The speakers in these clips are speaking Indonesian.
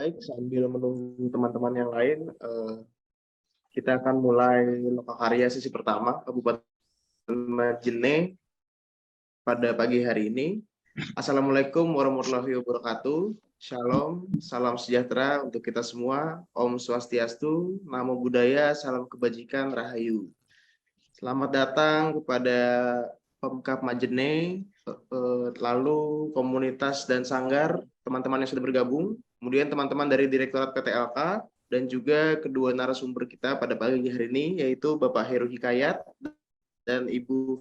Baik, sambil menunggu teman-teman yang lain, kita akan mulai lokakarya sesi pertama Kabupaten Majene pada pagi hari ini. Assalamualaikum warahmatullahi wabarakatuh. Shalom, salam sejahtera untuk kita semua. Om Swastiastu, Namo Buddhaya, salam kebajikan, Rahayu. Selamat datang kepada Pemkab Majene, lalu komunitas dan sanggar, teman-teman yang sudah bergabung, kemudian teman-teman dari Direktorat PTLK, dan juga kedua narasumber kita pada pagi hari ini, yaitu Bapak Heru Hikayat dan Ibu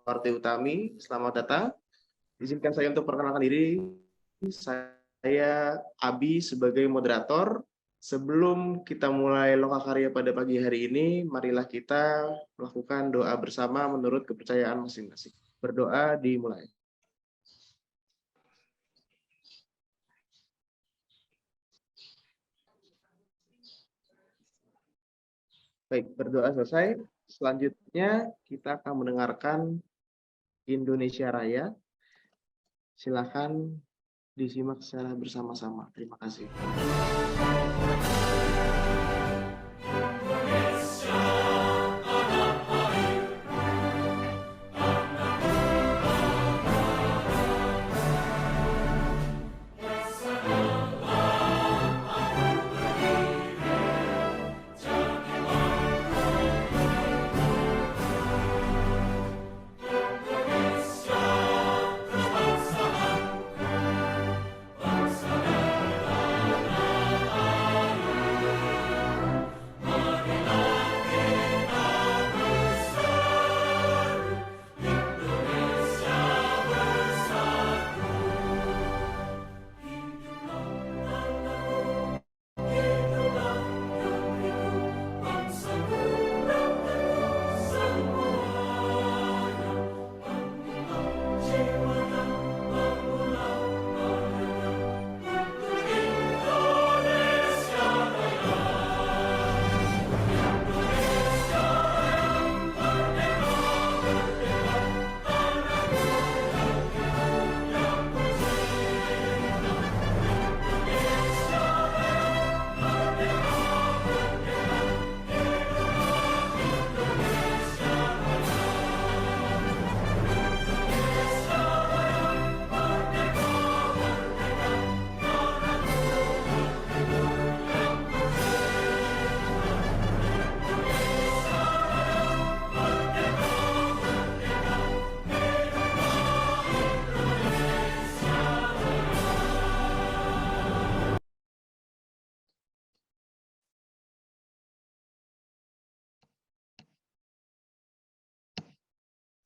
Farti Utami. Selamat datang. Izinkan saya untuk perkenalkan diri. Saya Abi sebagai moderator. Sebelum kita mulai lokakarya pada pagi hari ini, marilah kita melakukan doa bersama menurut kepercayaan masing-masing. Berdoa dimulai. Baik, berdoa selesai. Selanjutnya kita akan mendengarkan Indonesia Raya. Silakan disimak secara bersama-sama. Terima kasih.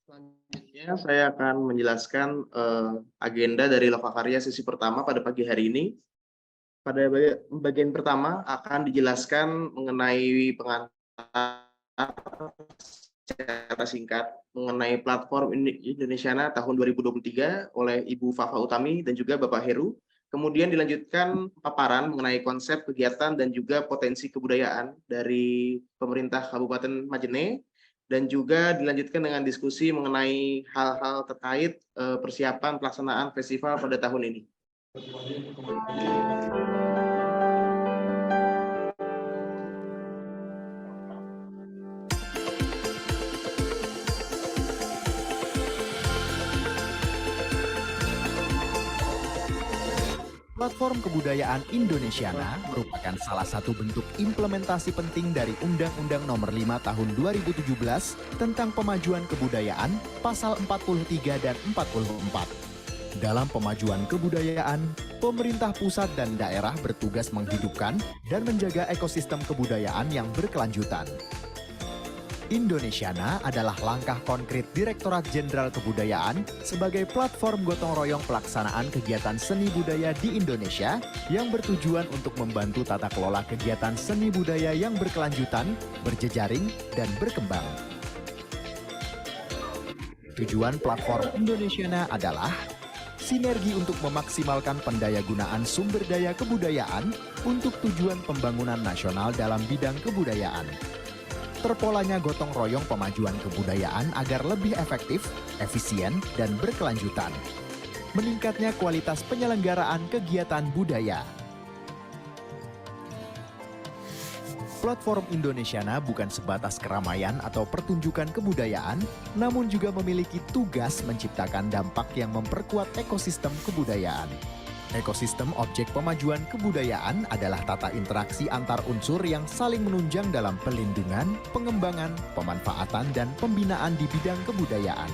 Selanjutnya saya akan menjelaskan agenda dari lokakarya sesi pertama pada pagi hari ini. Pada bagian pertama akan dijelaskan mengenai pengantar secara singkat mengenai platform Indonesiana tahun 2023 oleh Ibu Fafa Utami dan juga Bapak Heru. Kemudian dilanjutkan paparan mengenai konsep kegiatan dan juga potensi kebudayaan dari pemerintah Kabupaten Majene. Dan juga dilanjutkan dengan diskusi mengenai hal-hal terkait persiapan pelaksanaan festival pada tahun ini. Platform Kebudayaan Indonesiana merupakan salah satu bentuk implementasi penting dari Undang-Undang Nomor 5 Tahun 2017 tentang Pemajuan Kebudayaan Pasal 43 dan 44. Dalam pemajuan kebudayaan, pemerintah pusat dan daerah bertugas menghidupkan dan menjaga ekosistem kebudayaan yang berkelanjutan. Indonesiana adalah langkah konkret Direktorat Jenderal Kebudayaan sebagai platform gotong royong pelaksanaan kegiatan seni budaya di Indonesia yang bertujuan untuk membantu tata kelola kegiatan seni budaya yang berkelanjutan, berjejaring, dan berkembang. Tujuan platform Indonesiana adalah sinergi untuk memaksimalkan pendayagunaan sumber daya kebudayaan untuk tujuan pembangunan nasional dalam bidang kebudayaan. Terpolanya gotong royong pemajuan kebudayaan agar lebih efektif, efisien, dan berkelanjutan. Meningkatnya kualitas penyelenggaraan kegiatan budaya. Platform Indonesiana bukan sebatas keramaian atau pertunjukan kebudayaan, namun juga memiliki tugas menciptakan dampak yang memperkuat ekosistem kebudayaan. Ekosistem objek pemajuan kebudayaan adalah tata interaksi antar unsur yang saling menunjang dalam pelindungan, pengembangan, pemanfaatan, dan pembinaan di bidang kebudayaan.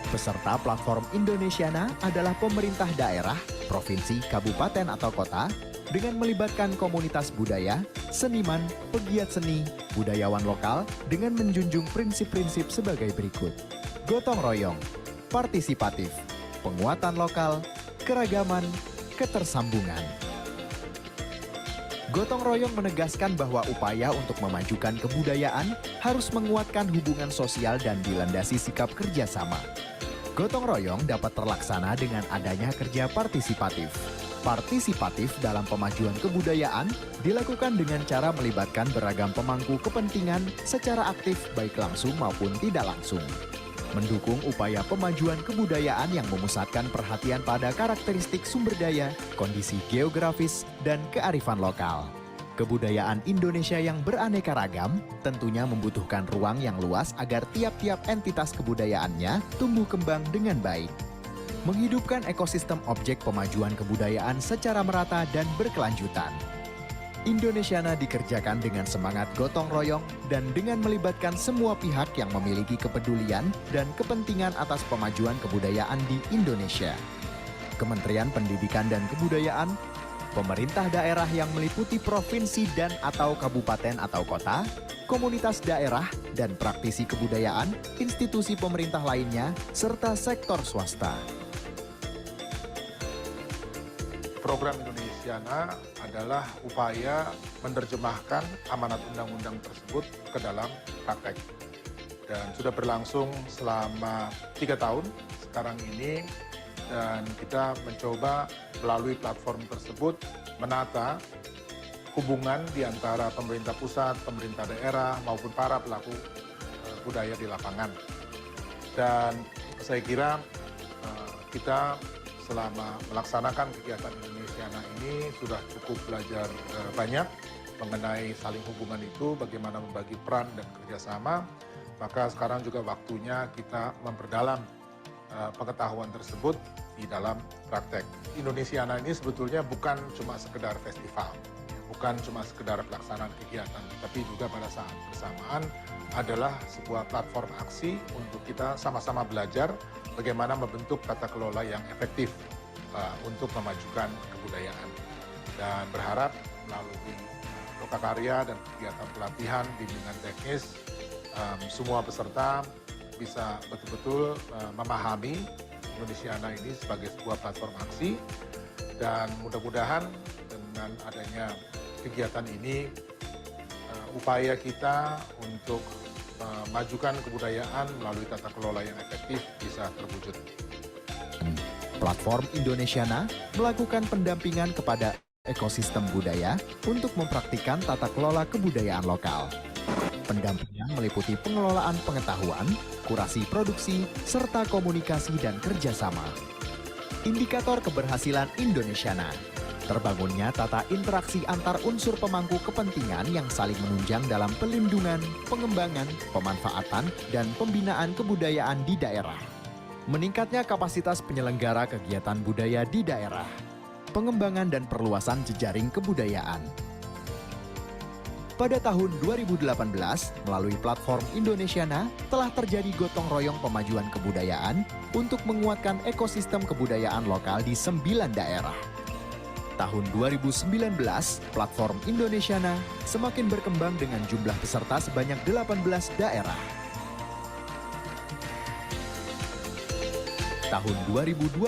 Peserta Platform Indonesiana adalah pemerintah daerah, provinsi, kabupaten, atau kota dengan melibatkan komunitas budaya, seniman, pegiat seni, budayawan lokal dengan menjunjung prinsip-prinsip sebagai berikut. Gotong royong, partisipatif, penguatan lokal, keragaman, ketersambungan. Gotong royong menegaskan bahwa upaya untuk memajukan kebudayaan harus menguatkan hubungan sosial dan dilandasi sikap kerjasama. Gotong royong dapat terlaksana dengan adanya kerja partisipatif. Partisipatif dalam pemajuan kebudayaan dilakukan dengan cara melibatkan beragam pemangku kepentingan secara aktif baik langsung maupun tidak langsung. Mendukung upaya pemajuan kebudayaan yang memusatkan perhatian pada karakteristik sumber daya, kondisi geografis, dan kearifan lokal. Kebudayaan Indonesia yang beraneka ragam tentunya membutuhkan ruang yang luas agar tiap-tiap entitas kebudayaannya tumbuh kembang dengan baik. Menghidupkan ekosistem objek pemajuan kebudayaan secara merata dan berkelanjutan. Indonesiana dikerjakan dengan semangat gotong royong dan dengan melibatkan semua pihak yang memiliki kepedulian dan kepentingan atas pemajuan kebudayaan di Indonesia. Kementerian Pendidikan dan Kebudayaan, pemerintah daerah yang meliputi provinsi dan atau kabupaten atau kota, komunitas daerah dan praktisi kebudayaan, institusi pemerintah lainnya, serta sektor swasta. Program Indonesiana adalah upaya menerjemahkan amanat undang-undang tersebut ke dalam praktek. Dan sudah berlangsung selama 3 tahun sekarang ini, dan kita mencoba melalui platform tersebut menata hubungan di antara pemerintah pusat, pemerintah daerah, maupun para pelaku budaya di lapangan. Dan saya kira kita selama melaksanakan kegiatan Indonesiana ini sudah cukup belajar banyak mengenai saling hubungan itu, bagaimana membagi peran dan kerjasama. Maka sekarang juga waktunya kita memperdalam pengetahuan tersebut di dalam praktek. Indonesiana ini sebetulnya bukan cuma sekedar festival, bukan cuma sekedar pelaksanaan kegiatan, tapi juga pada saat bersamaan adalah sebuah platform aksi untuk kita sama-sama belajar bagaimana membentuk tata kelola yang efektif untuk memajukan kebudayaan. Dan berharap melalui lokakarya dan kegiatan pelatihan bimbingan teknis, semua peserta bisa betul-betul memahami Indonesiana ini sebagai sebuah platform aksi, dan mudah-mudahan dengan adanya kegiatan ini upaya kita untuk memajukan kebudayaan melalui tata kelola yang efektif bisa terwujud. Platform Indonesiana melakukan pendampingan kepada ekosistem budaya untuk mempraktikkan tata kelola kebudayaan lokal. Pendampingan meliputi pengelolaan pengetahuan, kurasi produksi, serta komunikasi dan kerjasama. Indikator keberhasilan Indonesiana: terbangunnya tata interaksi antar unsur pemangku kepentingan yang saling menunjang dalam pelindungan, pengembangan, pemanfaatan, dan pembinaan kebudayaan di daerah. Meningkatnya kapasitas penyelenggara kegiatan budaya di daerah. Pengembangan dan perluasan jejaring kebudayaan. Pada tahun 2018, melalui platform Indonesiana, telah terjadi gotong royong pemajuan kebudayaan untuk menguatkan ekosistem kebudayaan lokal di 9 daerah. Tahun 2019, platform Indonesiana semakin berkembang dengan jumlah peserta sebanyak 18 daerah. Tahun 2020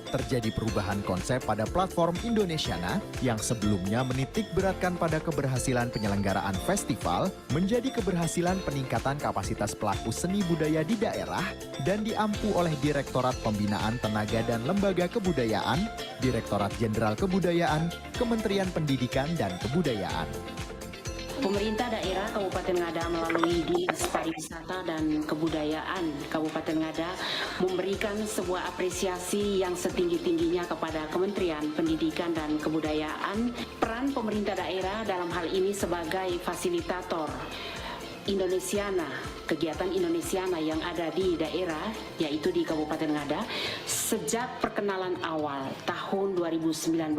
terjadi perubahan konsep pada platform Indonesiana yang sebelumnya menitik beratkan pada keberhasilan penyelenggaraan festival menjadi keberhasilan peningkatan kapasitas pelaku seni budaya di daerah dan diampu oleh Direktorat Pembinaan Tenaga dan Lembaga Kebudayaan, Direktorat Jenderal Kebudayaan, Kementerian Pendidikan dan Kebudayaan. Pemerintah daerah Kabupaten Ngada melalui Dinas Pariwisata dan Kebudayaan Kabupaten Ngada memberikan sebuah apresiasi yang setinggi-tingginya kepada Kementerian Pendidikan dan Kebudayaan. Peran pemerintah daerah dalam hal ini sebagai fasilitator Indonesiana, kegiatan Indonesiana yang ada di daerah, yaitu di Kabupaten Ngada, sejak perkenalan awal tahun 2019,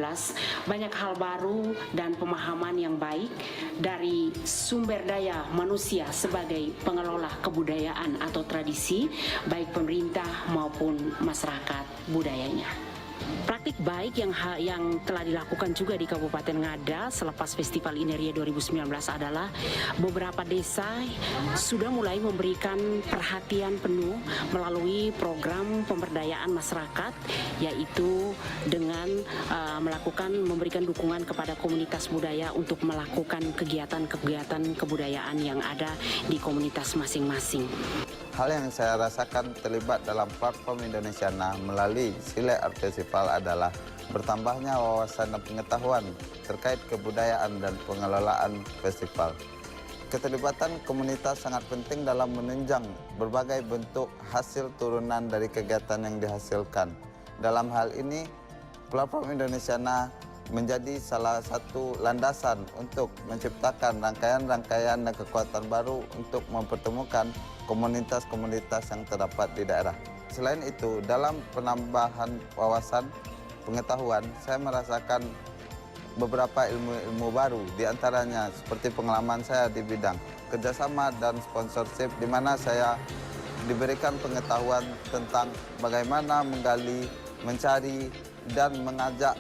banyak hal baru dan pemahaman yang baik dari sumber daya manusia sebagai pengelola kebudayaan atau tradisi, baik pemerintah maupun masyarakat budayanya. Praktik baik yang telah dilakukan juga di Kabupaten Ngada selepas Festival Ineria 2019 adalah beberapa desa sudah mulai memberikan perhatian penuh melalui program pemberdayaan masyarakat, yaitu dengan memberikan dukungan kepada komunitas budaya untuk melakukan kegiatan-kegiatan kebudayaan yang ada di komunitas masing-masing. Hal yang saya rasakan terlibat dalam platform Indonesiana melalui Sile Art Festival adalah bertambahnya wawasan dan pengetahuan terkait kebudayaan dan pengelolaan festival. Keterlibatan komunitas sangat penting dalam menunjang berbagai bentuk hasil turunan dari kegiatan yang dihasilkan. Dalam hal ini, platform Indonesiana menjadi salah satu landasan untuk menciptakan rangkaian-rangkaian dan kekuatan baru untuk mempertemukan komunitas-komunitas yang terdapat di daerah. Selain itu, dalam penambahan wawasan pengetahuan, saya merasakan beberapa ilmu-ilmu baru, diantaranya seperti pengalaman saya di bidang kerjasama dan sponsorship, di mana saya diberikan pengetahuan tentang bagaimana menggali, mencari, dan mengajak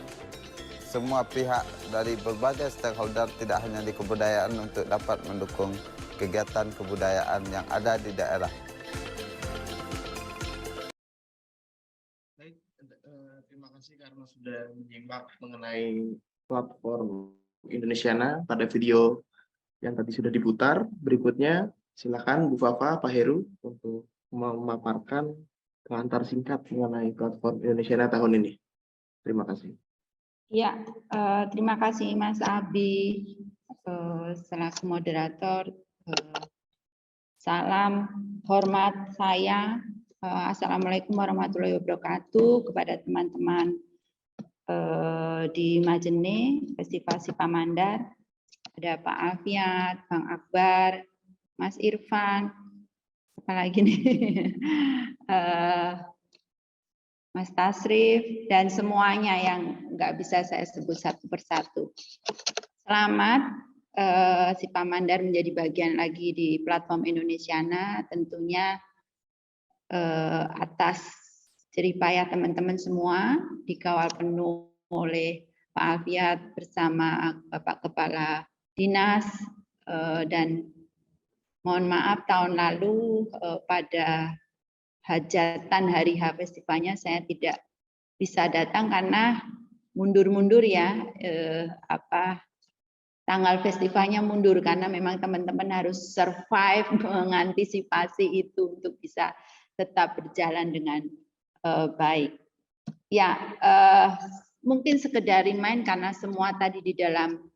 semua pihak dari berbagai stakeholder, tidak hanya di kebudayaan, untuk dapat mendukung kegiatan kebudayaan yang ada di daerah. Baik, terima kasih karena sudah menyimak mengenai platform Indonesiana pada video yang tadi sudah diputar. Berikutnya, silakan Bu Fafa, Pak Heru untuk memaparkan pengantar singkat mengenai platform Indonesiana tahun ini. Terima kasih. Ya, terima kasih Mas Abi selaku moderator. Salam hormat saya. Assalamualaikum warahmatullahi wabarakatuh kepada teman-teman di Majene Festival Sipamandar. Ada Pak Alfiat, Bang Akbar, Mas Irfan, apalagi nih, Mas Tasrif, dan semuanya yang nggak bisa saya sebut satu persatu. Selamat Sipamandar menjadi bagian lagi di platform Indonesiana, tentunya atas jeripayah teman-teman semua, dikawal penuh oleh Pak Alfiat bersama Bapak Kepala Dinas, dan mohon maaf tahun lalu pada hajatan hari H festivalnya saya tidak bisa datang karena mundur-mundur ya, tanggal festivalnya mundur karena memang teman-teman harus survive mengantisipasi itu untuk bisa tetap berjalan dengan baik. Ya, mungkin sekedar remind karena semua tadi di dalam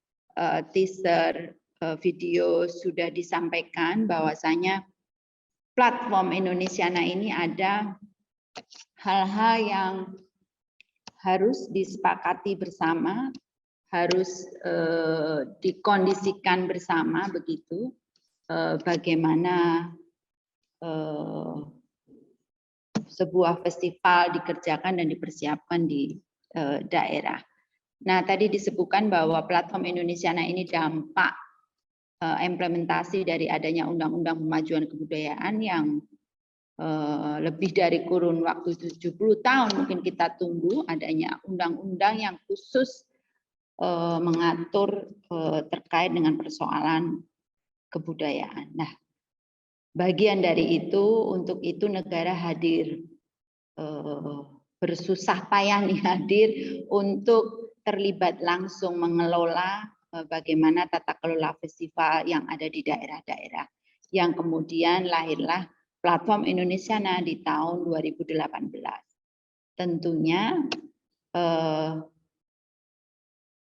teaser video sudah disampaikan bahwasanya platform Indonesiana ini ada hal-hal yang harus disepakati bersama, harus dikondisikan bersama begitu, bagaimana sebuah festival dikerjakan dan dipersiapkan di daerah. Nah, tadi disebutkan bahwa platform Indonesiana ini dampak implementasi dari adanya Undang-Undang Pemajuan Kebudayaan yang lebih dari kurun waktu 70 tahun mungkin kita tunggu adanya undang-undang yang khusus mengatur terkait dengan persoalan kebudayaan. Nah, bagian dari itu, untuk itu negara hadir, bersusah payah nih hadir untuk terlibat langsung mengelola bagaimana tata kelola festival yang ada di daerah-daerah. Yang kemudian lahirlah platform Indonesiana di tahun 2018. Tentunya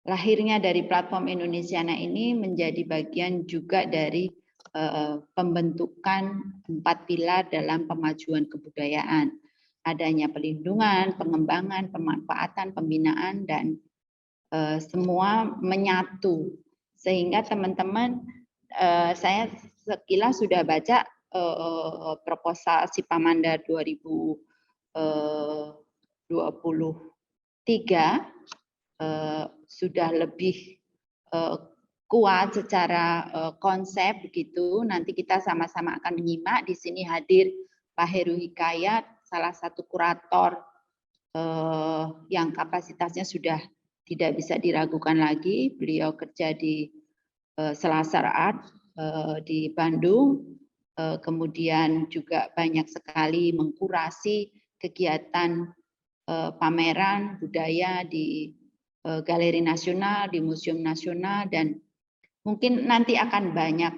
lahirnya dari platform Indonesiana ini menjadi bagian juga dari pembentukan 4 pilar dalam pemajuan kebudayaan. Adanya pelindungan, pengembangan, pemanfaatan, pembinaan, dan semua menyatu. Sehingga teman-teman, saya sekilas sudah baca proposal Sipamanda 2023 sudah lebih kuat secara konsep begitu. Nanti kita sama-sama akan menyimak. Di sini hadir Pak Heru Hikayat, salah satu kurator yang kapasitasnya sudah tidak bisa diragukan lagi. Beliau kerja di Selasar Art di Bandung. Kemudian juga banyak sekali mengkurasi kegiatan pameran budaya di Galeri Nasional, di Museum Nasional, dan mungkin nanti akan banyak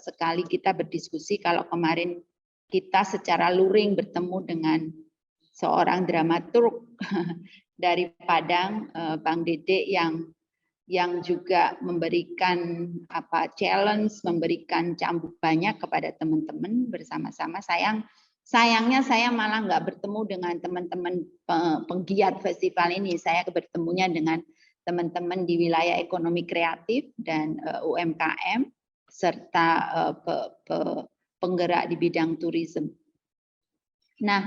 sekali kita berdiskusi. Kalau kemarin kita secara luring bertemu dengan seorang dramaturg dari Padang, Bang Dede, yang juga memberikan challenge, memberikan cambuk banyak kepada teman-teman bersama-sama. Sayangnya saya malah nggak bertemu dengan teman-teman penggiat festival ini. Saya bertemunya dengan teman-teman di wilayah ekonomi kreatif dan UMKM serta penggerak di bidang turisme. Nah,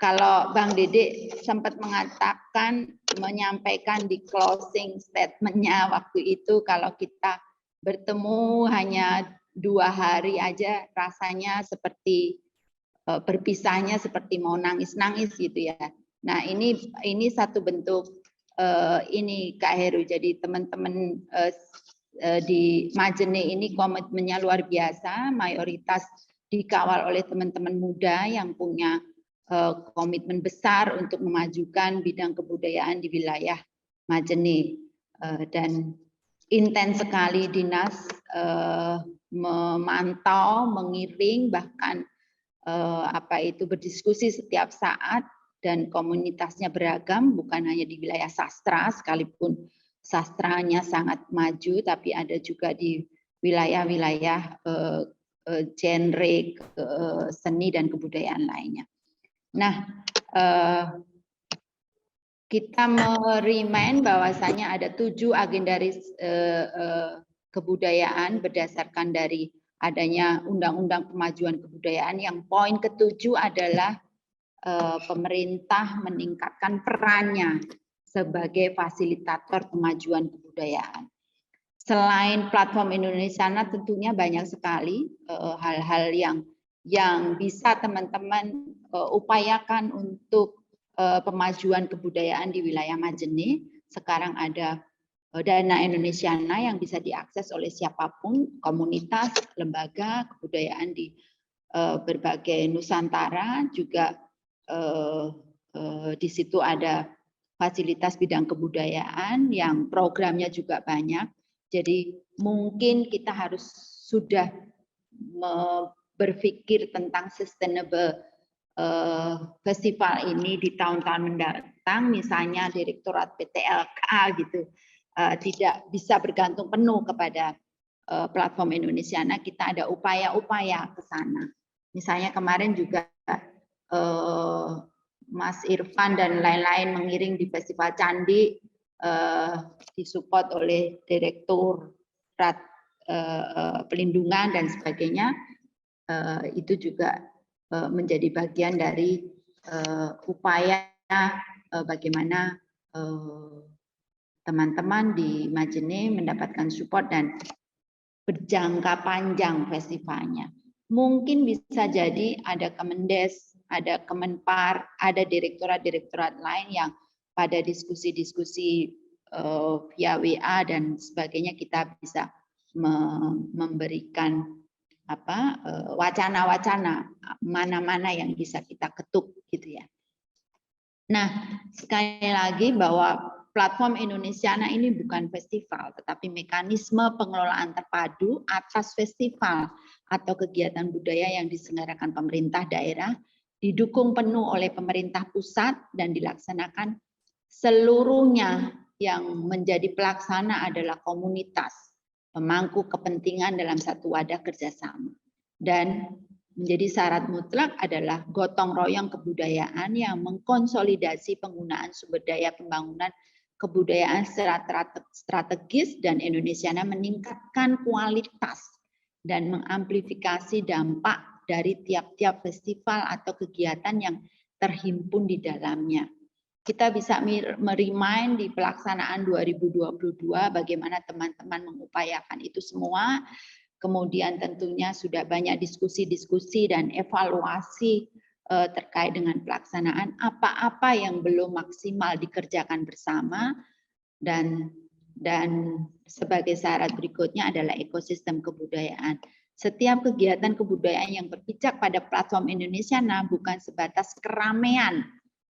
kalau Bang Dede sempat menyampaikan di closing statement-nya waktu itu, kalau kita bertemu hanya 2 hari aja rasanya seperti berpisahnya seperti mau nangis-nangis gitu ya. Nah, ini satu bentuk ini Kak Heru. Jadi teman-teman di Majene ini komitmennya luar biasa, mayoritas dikawal oleh teman-teman muda yang punya komitmen besar untuk memajukan bidang kebudayaan di wilayah Majene, dan intens sekali dinas memantau, mengiring, bahkan berdiskusi setiap saat, dan komunitasnya beragam, bukan hanya di wilayah sastra, sekalipun sastranya sangat maju, tapi ada juga di wilayah-wilayah genre seni dan kebudayaan lainnya. Nah, kita merimain bahwasanya ada 7 agenda kebudayaan berdasarkan dari adanya Undang-Undang Pemajuan Kebudayaan, yang poin ke-7 adalah pemerintah meningkatkan perannya sebagai fasilitator kemajuan kebudayaan. Selain platform Indonesiana, tentunya banyak sekali hal-hal yang bisa teman-teman upayakan untuk pemajuan kebudayaan di wilayah Majene. Sekarang ada dana Indonesiana yang bisa diakses oleh siapapun, komunitas, lembaga kebudayaan di berbagai Nusantara. Juga di situ ada fasilitas bidang kebudayaan yang programnya juga banyak. Jadi mungkin kita harus sudah berpikir tentang sustainable festival ini di tahun-tahun mendatang. Misalnya Direktorat PTLK gitu tidak bisa bergantung penuh kepada platform Indonesiana. Kita ada upaya-upaya ke sana. Misalnya kemarin juga Mas Irfan dan lain-lain mengiring di Festival Candi, disupport oleh Direktorat Pelindungan dan sebagainya. Itu juga menjadi bagian dari upaya bagaimana teman-teman di Majene mendapatkan support dan berjangka panjang festivalnya. Mungkin bisa jadi ada Kemendes, ada Kemenpar, ada direktorat-direktorat lain yang pada diskusi-diskusi via WA dan sebagainya kita bisa memberikan wacana-wacana mana-mana yang bisa kita ketuk gitu ya. Nah, sekali lagi bahwa platform Indonesiana ini bukan festival, tetapi mekanisme pengelolaan terpadu atas festival atau kegiatan budaya yang diselenggarakan pemerintah daerah, didukung penuh oleh pemerintah pusat dan dilaksanakan seluruhnya yang menjadi pelaksana adalah komunitas, pemangku kepentingan dalam satu wadah kerjasama. Dan menjadi syarat mutlak adalah gotong royong kebudayaan yang mengkonsolidasi penggunaan sumber daya pembangunan kebudayaan secara strategis dan Indonesiana meningkatkan kualitas dan mengamplifikasi dampak dari tiap-tiap festival atau kegiatan yang terhimpun di dalamnya. Kita bisa merimain di pelaksanaan 2022 bagaimana teman-teman mengupayakan itu semua. Kemudian tentunya sudah banyak diskusi-diskusi dan evaluasi terkait dengan pelaksanaan apa-apa yang belum maksimal dikerjakan bersama, dan sebagai syarat berikutnya adalah ekosistem kebudayaan. Setiap kegiatan kebudayaan yang berpijak pada platform Indonesiana bukan sebatas keramaian,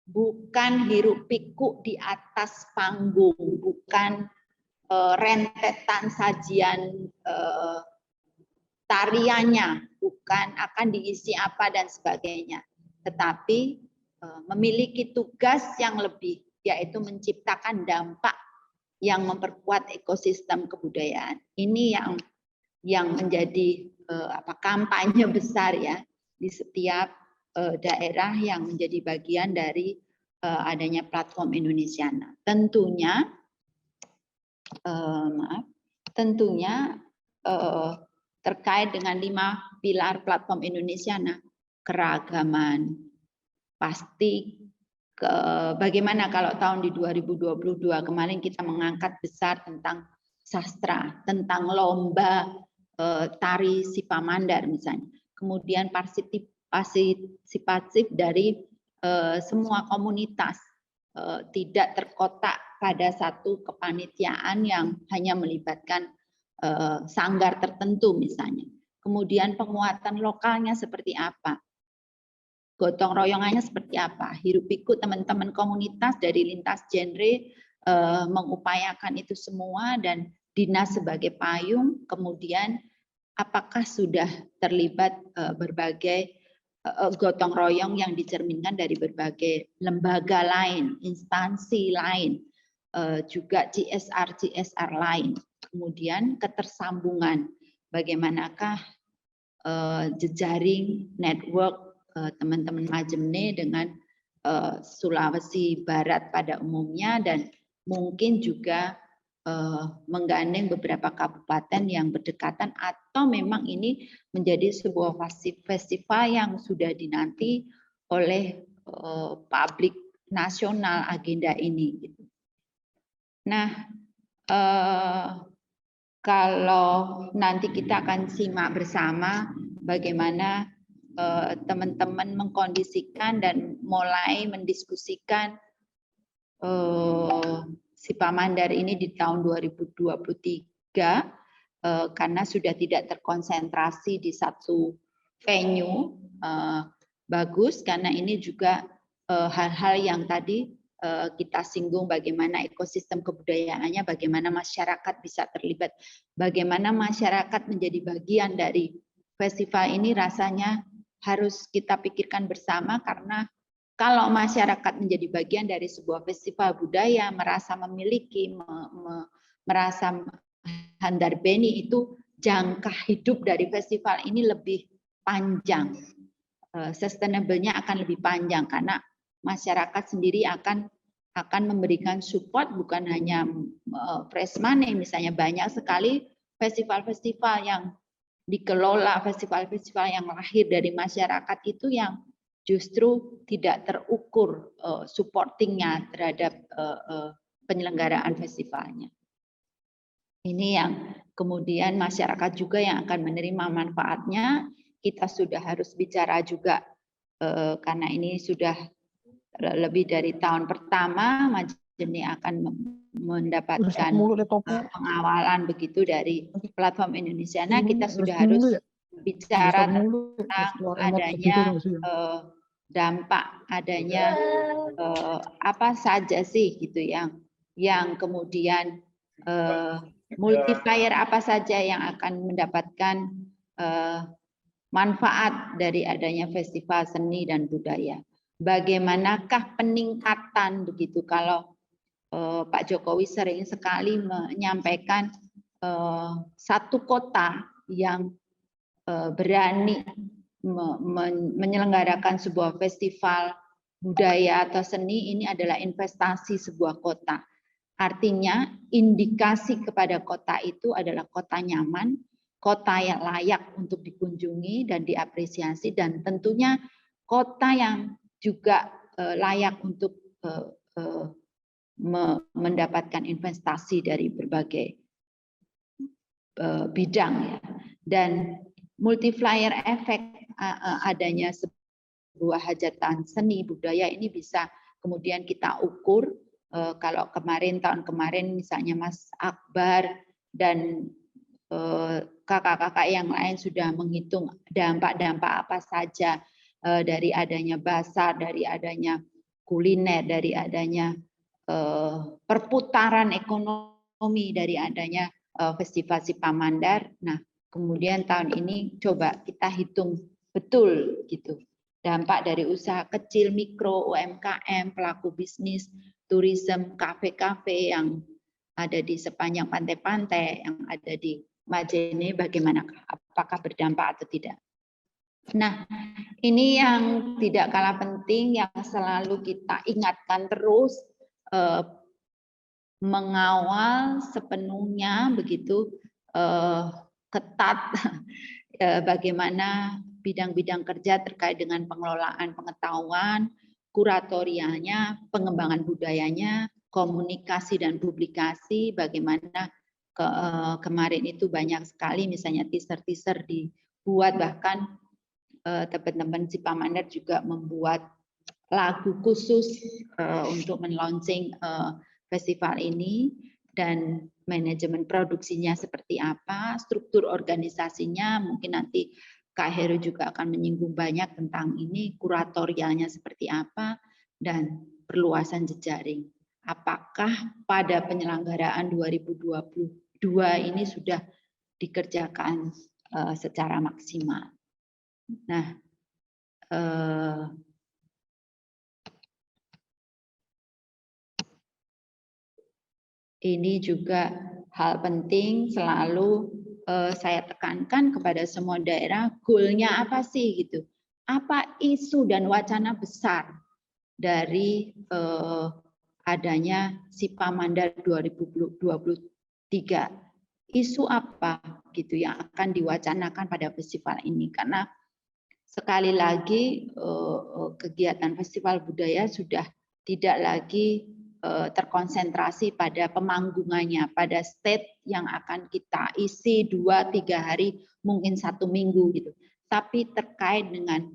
bukan hiruk pikuk di atas panggung, bukan rentetan sajian tariannya, bukan akan diisi apa dan sebagainya, tetapi memiliki tugas yang lebih, yaitu menciptakan dampak yang memperkuat ekosistem kebudayaan. Ini yang menjadi kampanye besar ya di setiap daerah yang menjadi bagian dari adanya platform Indonesiana. Tentunya terkait dengan 5 pilar platform Indonesiana, keragaman, pasti bagaimana kalau tahun di 2022 kemarin kita mengangkat besar tentang sastra, tentang lomba tari Sipamandar misalnya, kemudian partisipatif dari semua komunitas, tidak terkotak pada satu kepanitiaan yang hanya melibatkan sanggar tertentu misalnya. Kemudian penguatan lokalnya seperti apa? Gotong royongannya seperti apa? Hiruk pikuk teman-teman komunitas dari lintas genre mengupayakan itu semua, dan dinas sebagai payung. Kemudian apakah sudah terlibat berbagai gotong royong yang dicerminkan dari berbagai lembaga lain, instansi lain, juga CSR lain. Kemudian ketersambungan, bagaimanakah jejaring network teman-teman Majemne dengan Sulawesi Barat pada umumnya, dan mungkin juga menggandeng beberapa kabupaten yang berdekatan, atau memang ini menjadi sebuah festival yang sudah dinanti oleh publik nasional agenda ini. Nah, kalau nanti kita akan simak bersama bagaimana teman-teman mengkondisikan dan mulai mendiskusikan Sipamandar ini di tahun 2023, karena sudah tidak terkonsentrasi di satu venue. Bagus, karena ini juga hal-hal yang tadi kita singgung, bagaimana ekosistem kebudayaannya, bagaimana masyarakat bisa terlibat, bagaimana masyarakat menjadi bagian dari festival ini, rasanya harus kita pikirkan bersama, karena kalau masyarakat menjadi bagian dari sebuah festival budaya, merasa memiliki, merasa handarbeni, itu jangka hidup dari festival ini lebih panjang, sustainable-nya akan lebih panjang, karena masyarakat sendiri akan memberikan support, bukan hanya fresh money. Misalnya banyak sekali festival-festival yang dikelola, festival-festival yang lahir dari masyarakat itu yang justru tidak terukur supportingnya terhadap penyelenggaraan festivalnya. Ini yang kemudian masyarakat juga yang akan menerima manfaatnya. Kita sudah harus bicara juga, karena ini sudah lebih dari tahun pertama Majemne akan mendapatkan pengawalan begitu dari platform Indonesiana. Kita sudah harus bicara tentang adanya dampak, adanya apa saja sih gitu yang kemudian multiplier apa saja yang akan mendapatkan manfaat dari adanya festival seni dan budaya. Bagaimanakah peningkatan begitu, kalau Pak Jokowi sering sekali menyampaikan satu kota yang berani menyelenggarakan sebuah festival budaya atau seni, ini adalah investasi sebuah kota. Artinya indikasi kepada kota itu adalah kota nyaman, kota yang layak untuk dikunjungi dan diapresiasi, dan tentunya kota yang juga layak untuk mendapatkan investasi dari berbagai bidang ya. Dan multiplier effect adanya sebuah hajatan seni budaya ini bisa kemudian kita ukur. Kalau tahun kemarin misalnya Mas Akbar dan kakak-kakak yang lain sudah menghitung dampak-dampak apa saja dari adanya pasar, dari adanya kuliner, dari adanya perputaran ekonomi, dari adanya festival Sipamandar. Nah, kemudian tahun ini coba kita hitung betul gitu dampak dari usaha kecil, mikro, UMKM, pelaku bisnis, turisme, kafe-kafe yang ada di sepanjang pantai-pantai, yang ada di Majene, bagaimana, apakah berdampak atau tidak. Nah, ini yang tidak kalah penting, yang selalu kita ingatkan terus, mengawal sepenuhnya begitu ketat bagaimana bidang-bidang kerja terkait dengan pengelolaan pengetahuan, kuratorialnya, pengembangan budayanya, komunikasi dan publikasi, bagaimana kemarin itu banyak sekali misalnya teaser-teaser dibuat, bahkan teman-teman Sipamandar juga membuat lagu khusus untuk men-launching festival ini, dan manajemen produksinya seperti apa, struktur organisasinya, mungkin nanti Kak Heru juga akan menyinggung banyak tentang ini, kuratorialnya seperti apa, dan perluasan jejaring. Apakah pada penyelenggaraan 2022 ini sudah dikerjakan secara maksimal. Nah, ini juga hal penting, selalu saya tekankan kepada semua daerah, goalnya apa sih gitu. Apa isu dan wacana besar dari adanya Sipamandar 2023. Isu apa gitu yang akan diwacanakan pada festival ini, karena sekali lagi kegiatan festival budaya sudah tidak lagi terkonsentrasi pada pemanggungannya, pada state yang akan kita isi 2-3 hari, mungkin 1 minggu gitu. Tapi terkait dengan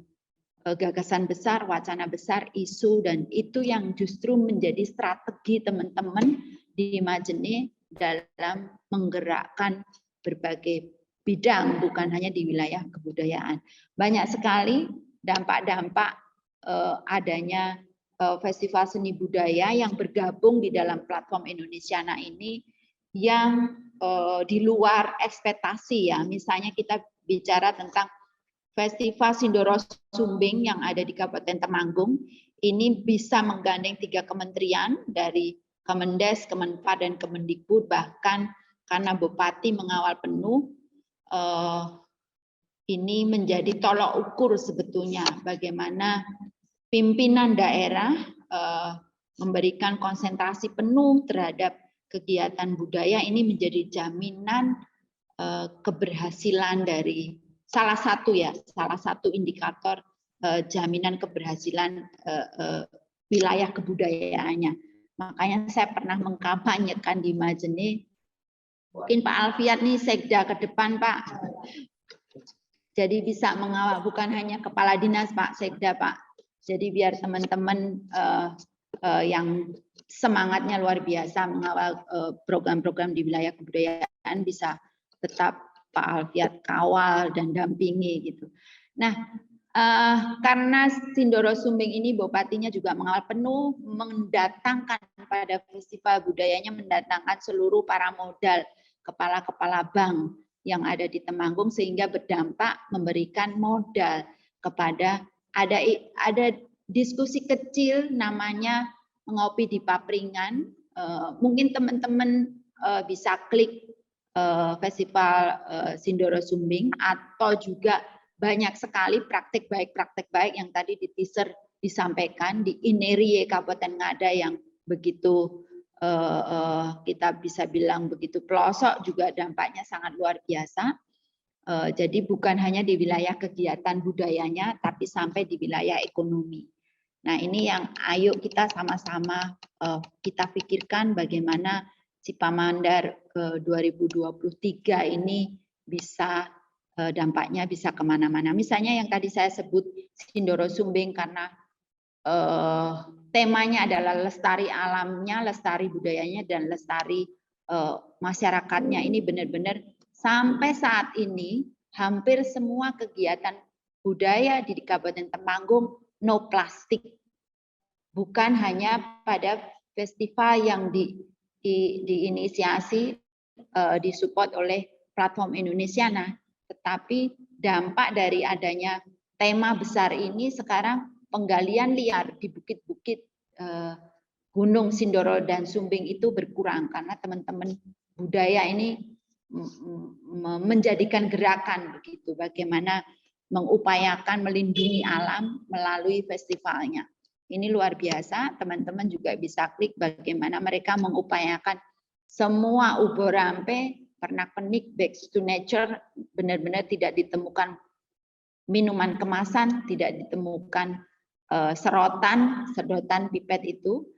gagasan besar, wacana besar, isu, dan itu yang justru menjadi strategi teman-teman di Majene dalam menggerakkan berbagai bidang, bukan hanya di wilayah kebudayaan. Banyak sekali dampak-dampak adanya festival seni budaya yang bergabung di dalam platform Indonesiana ini yang di luar ekspektasi ya. Misalnya kita bicara tentang Festival Sindoro Sumbing yang ada di Kabupaten Temanggung, ini bisa menggandeng 3 kementerian dari Kemendes, Kemenpa, dan Kemendikbud, bahkan karena Bupati mengawal penuh, ini menjadi tolok ukur sebetulnya bagaimana pimpinan daerah memberikan konsentrasi penuh terhadap kegiatan budaya. Ini menjadi jaminan keberhasilan dari salah satu indikator jaminan keberhasilan wilayah kebudayaannya. Makanya saya pernah mengkampanyekan di Majene, mungkin Pak Alfiat nih sekda ke depan Pak, jadi bisa mengawal, bukan hanya kepala dinas Pak, sekda Pak. Jadi biar teman-teman yang semangatnya luar biasa mengawal program-program di wilayah kebudayaan bisa tetap Pak Alfiat kawal dan dampingi gitu. Nah, karena Sindoro Sumbing ini bupatinya juga mengawal penuh, mendatangkan pada festival budayanya, mendatangkan seluruh para modal, kepala-kepala bank yang ada di Temanggung, sehingga berdampak memberikan modal kepada ada diskusi kecil namanya Ngopi di Papringan, Mungkin teman-teman bisa klik Festival Sindoro Sumbing, atau juga banyak sekali praktek baik yang tadi di teaser disampaikan di Inerie Kabupaten Ngada yang begitu kita bisa bilang begitu pelosok, juga dampaknya sangat luar biasa. Jadi bukan hanya di wilayah kegiatan budayanya, tapi sampai di wilayah ekonomi. Nah, ini yang ayo kita sama-sama kita pikirkan bagaimana Cipamandar ke 2023 ini bisa dampaknya bisa kemana-mana. Misalnya yang tadi saya sebut Sindoro Sumbing, karena temanya adalah lestari alamnya, lestari budayanya, dan lestari masyarakatnya. Ini benar-benar sampai saat ini hampir semua kegiatan budaya di Kabupaten Temanggung no plastik. Bukan hanya pada festival yang diinisiasi, disupport oleh platform Indonesiana, tetapi dampak dari adanya tema besar ini sekarang penggalian liar di bukit-bukit Gunung Sindoro dan Sumbing itu berkurang karena teman-teman budaya ini menjadikan gerakan begitu, bagaimana mengupayakan melindungi alam melalui festivalnya. Ini luar biasa, teman-teman juga bisa klik bagaimana mereka mengupayakan semua Ubo Rampe, pernak-pernik, back to nature, benar-benar tidak ditemukan minuman kemasan, tidak ditemukan sedotan pipet itu,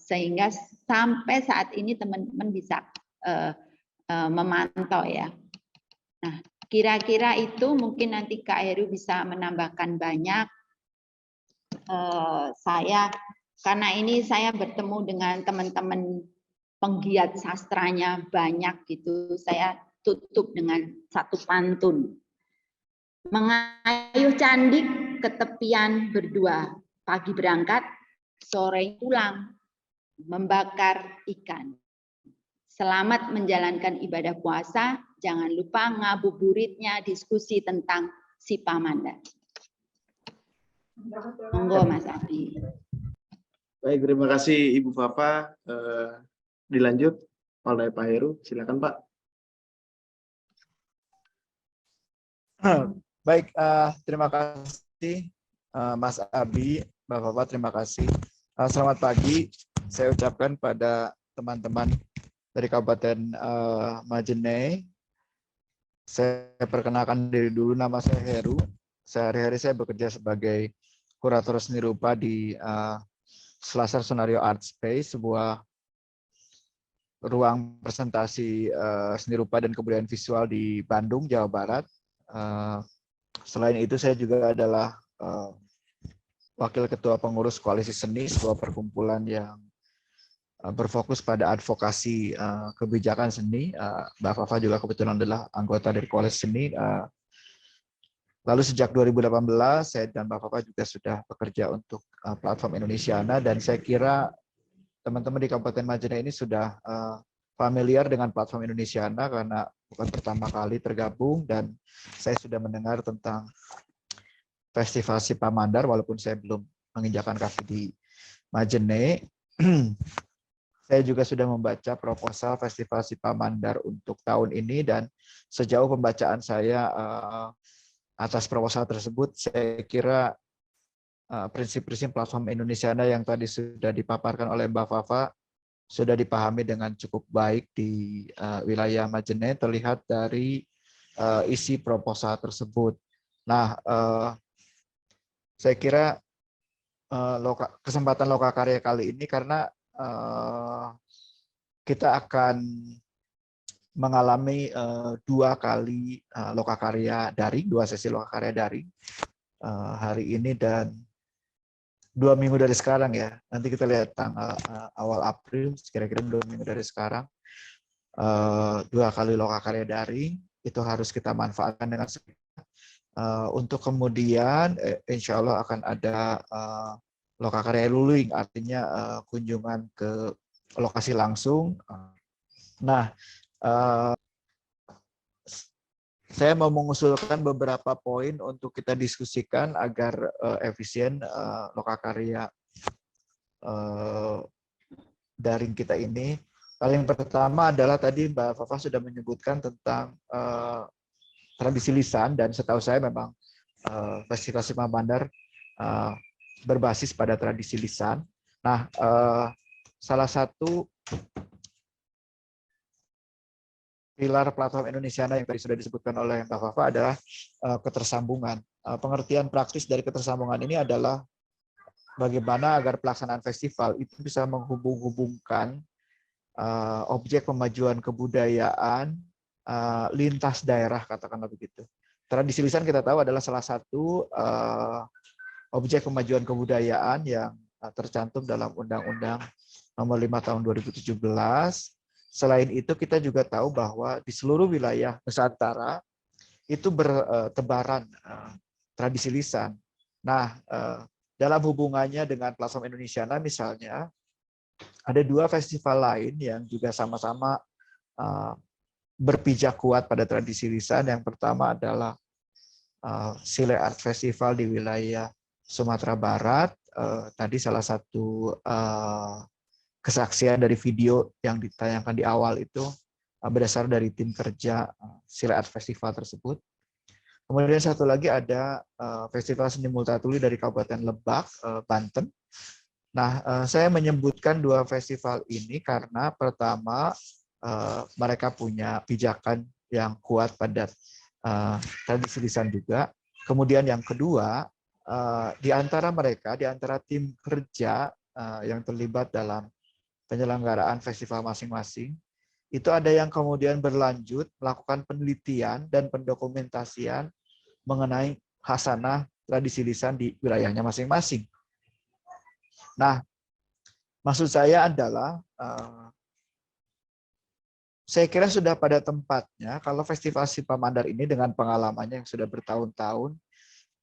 sehingga sampai saat ini teman-teman bisa memantau ya. Nah, kira-kira itu mungkin nanti Kak Heru bisa menambahkan banyak. Karena ini saya bertemu dengan teman-teman penggiat sastranya banyak gitu, saya tutup dengan satu pantun. Mengayuh candik ke tepian berdua, pagi berangkat, sore pulang, membakar ikan. Selamat menjalankan ibadah puasa, jangan lupa ngabuburitnya diskusi tentang Cipamandar. Monggo Mas Abi. Baik, terima kasih Ibu Fafa. Dilanjut oleh Pak Heru, silakan Pak. Baik, terima kasih Mas Abi, Bapak-Bapak, terima kasih. Selamat pagi, saya ucapkan pada teman-teman dari Kabupaten Majene. Saya perkenalkan diri dulu, nama saya Heru. Sehari-hari saya bekerja sebagai kurator seni rupa di Selasar Sonario Art Space, sebuah ruang presentasi seni rupa dan kebudayaan visual di Bandung, Jawa Barat. Selain itu saya juga adalah wakil ketua pengurus Koalisi Seni, sebuah perkumpulan yang berfokus pada advokasi kebijakan seni. Mbak Fafa juga kebetulan adalah anggota dari Koalisi Seni. Lalu sejak 2018 saya dan Mbak Fafa juga sudah bekerja untuk platform Indonesiana, dan saya kira teman-teman di Kabupaten Majene ini sudah familiar dengan platform Indonesiana karena bukan pertama kali tergabung, dan saya sudah mendengar tentang Festival Cipamandar walaupun saya belum menginjakan kaki di Majene. Saya juga sudah membaca proposal Festival Cipamandar untuk tahun ini, dan sejauh pembacaan saya atas proposal tersebut, saya kira prinsip-prinsip platform Indonesiana yang tadi sudah dipaparkan oleh Mbak Fafa sudah dipahami dengan cukup baik di wilayah Majene, terlihat dari isi proposal tersebut. Nah, saya kira kesempatan Lokakarya kali ini karena kita akan mengalami 2 kali Lokakarya daring, 2 sesi Lokakarya daring hari ini dan 2 minggu dari sekarang ya. Nanti kita lihat tanggal awal April, kira-kira 2 minggu dari sekarang. 2 kali Lokakarya daring itu harus kita manfaatkan dengan untuk kemudian insya Allah akan ada Lokakarya Luling, artinya kunjungan ke lokasi langsung. Nah, saya mau mengusulkan beberapa poin untuk kita diskusikan agar efisien Lokakarya daring kita ini. Paling pertama adalah tadi Mbak Fafa sudah menyebutkan tentang tradisi lisan, dan setahu saya memang Festival Simpang Bandar berbasis pada tradisi lisan. Nah, salah satu pilar platform Indonesiana yang tadi sudah disebutkan oleh Mbak Fafa adalah ketersambungan. Pengertian praktis dari ketersambungan ini adalah bagaimana agar pelaksanaan festival itu bisa menghubung-hubungkan objek pemajuan kebudayaan lintas daerah, katakanlah begitu. Tradisi lisan kita tahu adalah salah satu objek pemajuan kebudayaan yang tercantum dalam Undang-Undang Nomor 5 Tahun 2017. Selain itu kita juga tahu bahwa di seluruh wilayah Nusantara itu bertebaran tradisi lisan. Nah, dalam hubungannya dengan platform Indonesiana misalnya, ada 2 festival lain yang juga sama-sama berpijak kuat pada tradisi lisan. Yang pertama adalah Sile Art Festival di wilayah Sumatera Barat. Tadi salah satu kesaksian dari video yang ditayangkan di awal itu berdasar dari tim kerja Sile Art Festival tersebut. Kemudian satu lagi ada Festival Seni Multatuli dari Kabupaten Lebak, Banten. Nah, saya menyebutkan 2 festival ini karena pertama mereka punya pijakan yang kuat pada tradisi lisan juga. Kemudian yang kedua, di antara mereka, di antara tim kerja yang terlibat dalam penyelenggaraan festival masing-masing, itu ada yang kemudian berlanjut melakukan penelitian dan pendokumentasian mengenai khasanah tradisi lisan di wilayahnya masing-masing. Nah, maksud saya adalah saya kira sudah pada tempatnya kalau Festival Simpang Bandar ini dengan pengalamannya yang sudah bertahun-tahun,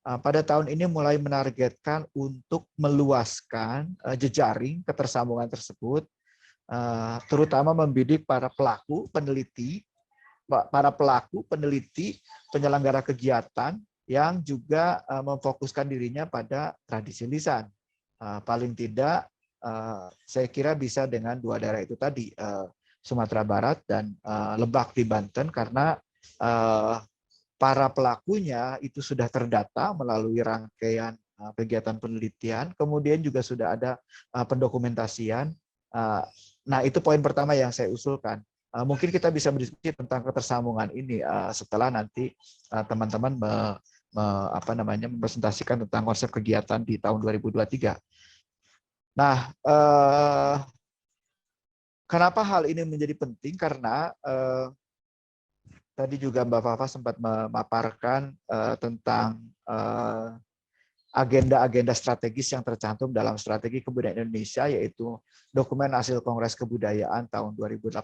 pada tahun ini mulai menargetkan untuk meluaskan jejaring ketersambungan tersebut, terutama membidik para pelaku peneliti penyelenggara kegiatan yang juga memfokuskan dirinya pada tradisi lisan. Paling tidak saya kira bisa dengan 2 daerah itu tadi, Sumatera Barat dan Lebak di Banten, karena para pelakunya itu sudah terdata melalui rangkaian kegiatan penelitian, kemudian juga sudah ada pendokumentasian. Nah, itu poin pertama yang saya usulkan. Mungkin kita bisa berdiskusi tentang ketersambungan ini setelah nanti teman-teman mempresentasikan tentang konsep kegiatan di tahun 2023. Nah, kenapa hal ini menjadi penting? Karena tadi juga Mbak Fafa sempat memaparkan tentang agenda-agenda strategis yang tercantum dalam Strategi Kebudayaan Indonesia, yaitu dokumen hasil Kongres Kebudayaan tahun 2018.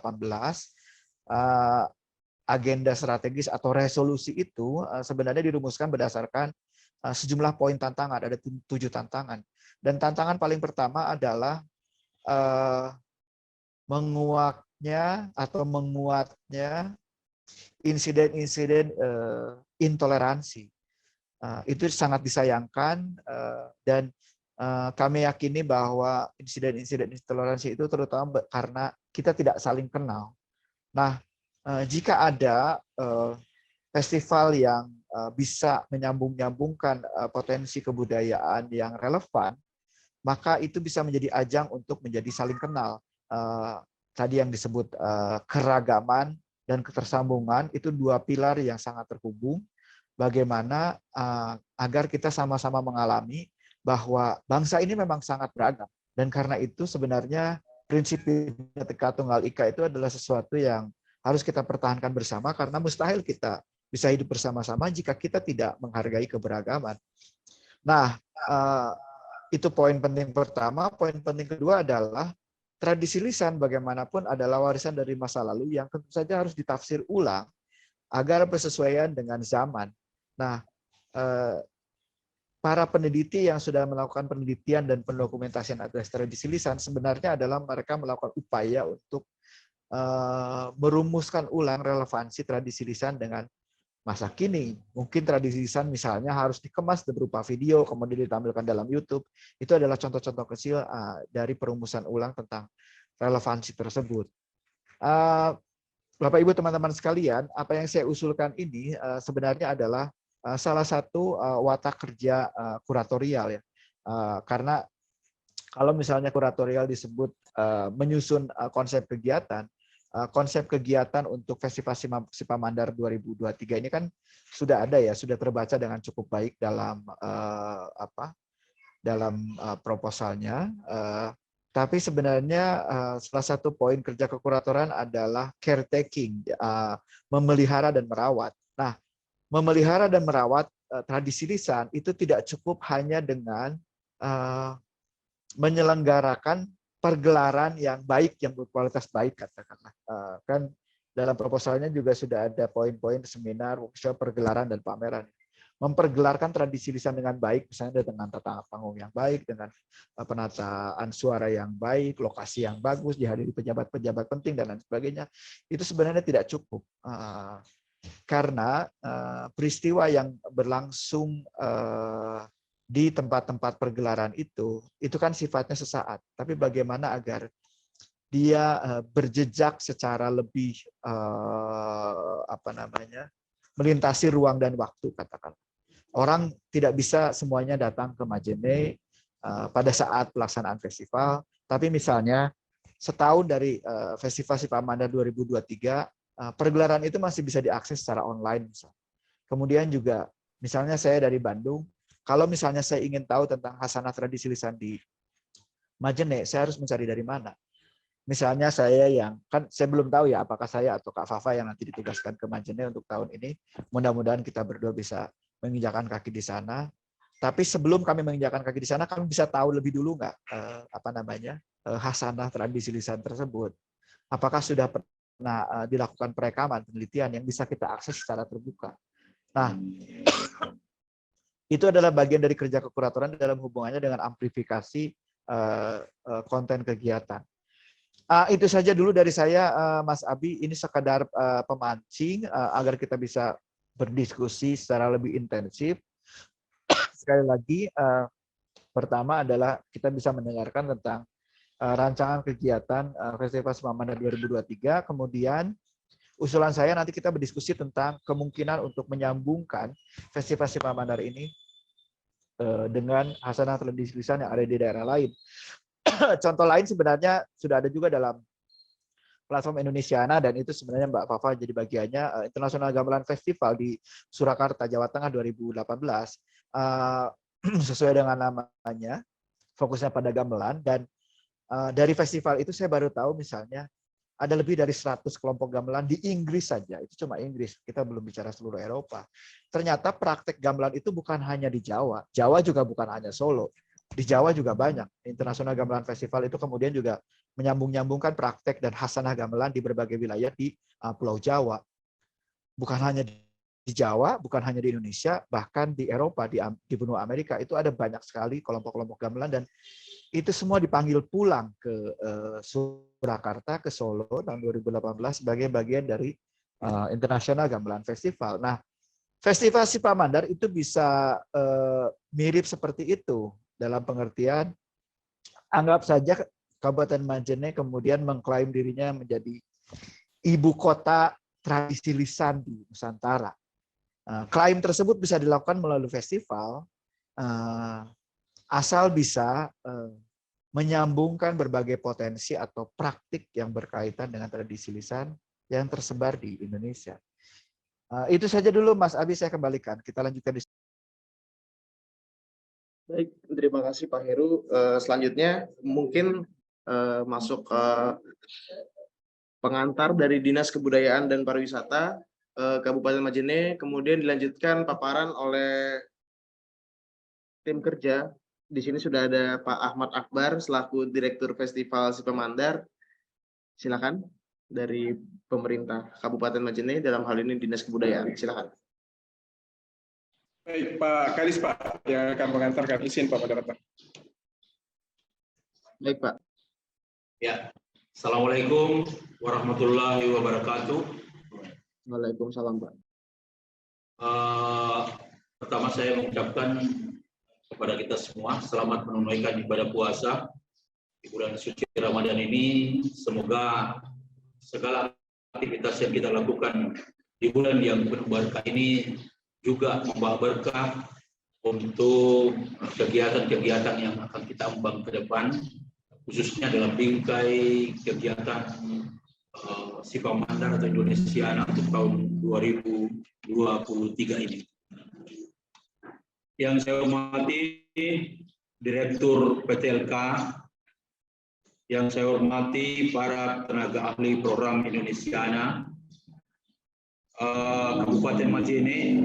Agenda strategis atau resolusi itu sebenarnya dirumuskan berdasarkan sejumlah poin tantangan, ada 7 tantangan. Dan tantangan paling pertama adalah menguatnya insiden-insiden intoleransi. Itu sangat disayangkan, dan kami yakini bahwa insiden-insiden intoleransi itu terutama karena kita tidak saling kenal. Nah, jika ada festival yang bisa menyambung-nyambungkan potensi kebudayaan yang relevan, maka itu bisa menjadi ajang untuk menjadi saling kenal. Tadi yang disebut keragaman dan ketersambungan itu 2 pilar yang sangat terhubung. Bagaimana agar kita sama-sama mengalami bahwa bangsa ini memang sangat beragam, dan karena itu sebenarnya prinsip Bhinneka Tunggal Ika itu adalah sesuatu yang harus kita pertahankan bersama, karena mustahil kita bisa hidup bersama-sama jika kita tidak menghargai keberagaman. Nah, itu poin penting pertama. Poin penting kedua adalah tradisi lisan bagaimanapun adalah warisan dari masa lalu yang tentu saja harus ditafsir ulang agar bersesuaian dengan zaman. Nah, para peneliti yang sudah melakukan penelitian dan pendokumentasian atas tradisi lisan sebenarnya adalah mereka melakukan upaya untuk merumuskan ulang relevansi tradisi lisan dengan masa kini. Mungkin tradisi lisan misalnya harus dikemas berupa video, kemudian ditampilkan dalam YouTube. Itu adalah contoh-contoh kecil dari perumusan ulang tentang relevansi tersebut. Bapak Ibu teman-teman sekalian, apa yang saya usulkan ini sebenarnya adalah salah satu watak kerja kuratorial ya. Karena kalau misalnya kuratorial disebut menyusun konsep kegiatan untuk Festival Sipamandar 2023 ini kan sudah ada ya, sudah terbaca dengan cukup baik dalam proposalnya. Tapi sebenarnya salah satu poin kerja kekuratoran adalah caretaking, memelihara dan merawat. Nah, memelihara dan merawat tradisi lisan itu tidak cukup hanya dengan menyelenggarakan pergelaran yang baik, yang berkualitas baik, katakanlah. Kan dalam proposalnya juga sudah ada poin-poin seminar, workshop, pergelaran, dan pameran. Mempergelarkan tradisi lisan dengan baik, misalnya dengan tata panggung yang baik, dengan penataan suara yang baik, lokasi yang bagus, dihadiri pejabat-pejabat penting, dan lain sebagainya. Itu sebenarnya tidak cukup. Karena peristiwa yang berlangsung di tempat-tempat pergelaran itu kan sifatnya sesaat. Tapi bagaimana agar dia berjejak secara lebih melintasi ruang dan waktu, katakan. Orang tidak bisa semuanya datang ke Majene pada saat pelaksanaan festival, tapi misalnya setahun dari Festival Sipamandar 2023, pergelaran itu masih bisa diakses secara online. Misalnya. Kemudian juga, misalnya saya dari Bandung, kalau misalnya saya ingin tahu tentang khasanah tradisi lisan di Majene, saya harus mencari dari mana? Misalnya saya belum tahu ya apakah saya atau Kak Fafa yang nanti ditugaskan ke Majene untuk tahun ini. Mudah-mudahan kita berdua bisa menginjakan kaki di sana. Tapi sebelum kami menginjakan kaki di sana, kami bisa tahu lebih dulu nggak khasanah tradisi lisan tersebut. Apakah sudah pernah dilakukan perekaman, penelitian yang bisa kita akses secara terbuka. Nah, itu adalah bagian dari kerja kekuratoran dalam hubungannya dengan amplifikasi konten kegiatan. Itu saja dulu dari saya, Mas Abi. Ini sekadar pemancing agar kita bisa berdiskusi secara lebih intensif. Sekali lagi, pertama adalah kita bisa mendengarkan tentang rancangan kegiatan Festival Sipamandar 2023. Kemudian usulan saya nanti kita berdiskusi tentang kemungkinan untuk menyambungkan Festival Sipamandar ini dengan khasanah tradisi lisan yang ada di daerah lain. Contoh lain sebenarnya sudah ada juga dalam platform Indonesiana, dan itu sebenarnya Mbak Fafa jadi bagiannya, International Gamelan Festival di Surakarta, Jawa Tengah 2018. Sesuai dengan namanya, fokusnya pada gamelan, dan dari festival itu saya baru tahu misalnya ada lebih dari 100 kelompok gamelan di Inggris saja. Itu cuma Inggris, kita belum bicara seluruh Eropa. Ternyata praktek gamelan itu bukan hanya di Jawa. Jawa juga bukan hanya Solo. Di Jawa juga banyak. International Gamelan Festival itu kemudian juga menyambung-nyambungkan praktek dan khasanah gamelan di berbagai wilayah di Pulau Jawa. Bukan hanya di Jawa, bukan hanya di Indonesia, bahkan di Eropa, di benua Amerika, itu ada banyak sekali kelompok-kelompok gamelan, dan itu semua dipanggil pulang ke Surakarta, ke Solo tahun 2018 sebagai bagian dari International Gamelan Festival. Nah, Festival Sipamandar itu bisa mirip seperti itu, dalam pengertian, anggap saja Kabupaten Majene kemudian mengklaim dirinya menjadi ibu kota tradisi lisan di Nusantara. Klaim tersebut bisa dilakukan melalui festival, asal bisa menyambungkan berbagai potensi atau praktik yang berkaitan dengan tradisi lisan yang tersebar di Indonesia. Itu saja dulu Mas Abi, saya kembalikan. Kita lanjutkan di. Baik, terima kasih Pak Heru. Selanjutnya mungkin masuk ke pengantar dari Dinas Kebudayaan dan Pariwisata Kabupaten Majene, kemudian dilanjutkan paparan oleh tim kerja. Di sini sudah ada Pak Ahmad Akbar selaku Direktur Festival Sipamandar. Silakan dari pemerintah Kabupaten Majene, dalam hal ini Dinas Kebudayaan. Silakan. Baik, Pak Kalis, Pak, yang akan mengantarkan izin Pak Moderator. Baik, Pak. Ya, Assalamualaikum warahmatullahi wabarakatuh. Waalaikumsalam, Pak. Pertama saya mengucapkan kepada kita semua selamat menunaikan ibadah puasa di bulan suci Ramadan ini. Semoga segala aktivitas yang kita lakukan di bulan yang berberkah ini juga membawa berkah untuk kegiatan-kegiatan yang akan kita embang ke depan, khususnya dalam bingkai kegiatan SIPA Mandar atau Indonesiana untuk tahun 2023 ini. Yang saya hormati Direktur PTLK, yang saya hormati para tenaga ahli program Indonesiana, Kabupaten Majene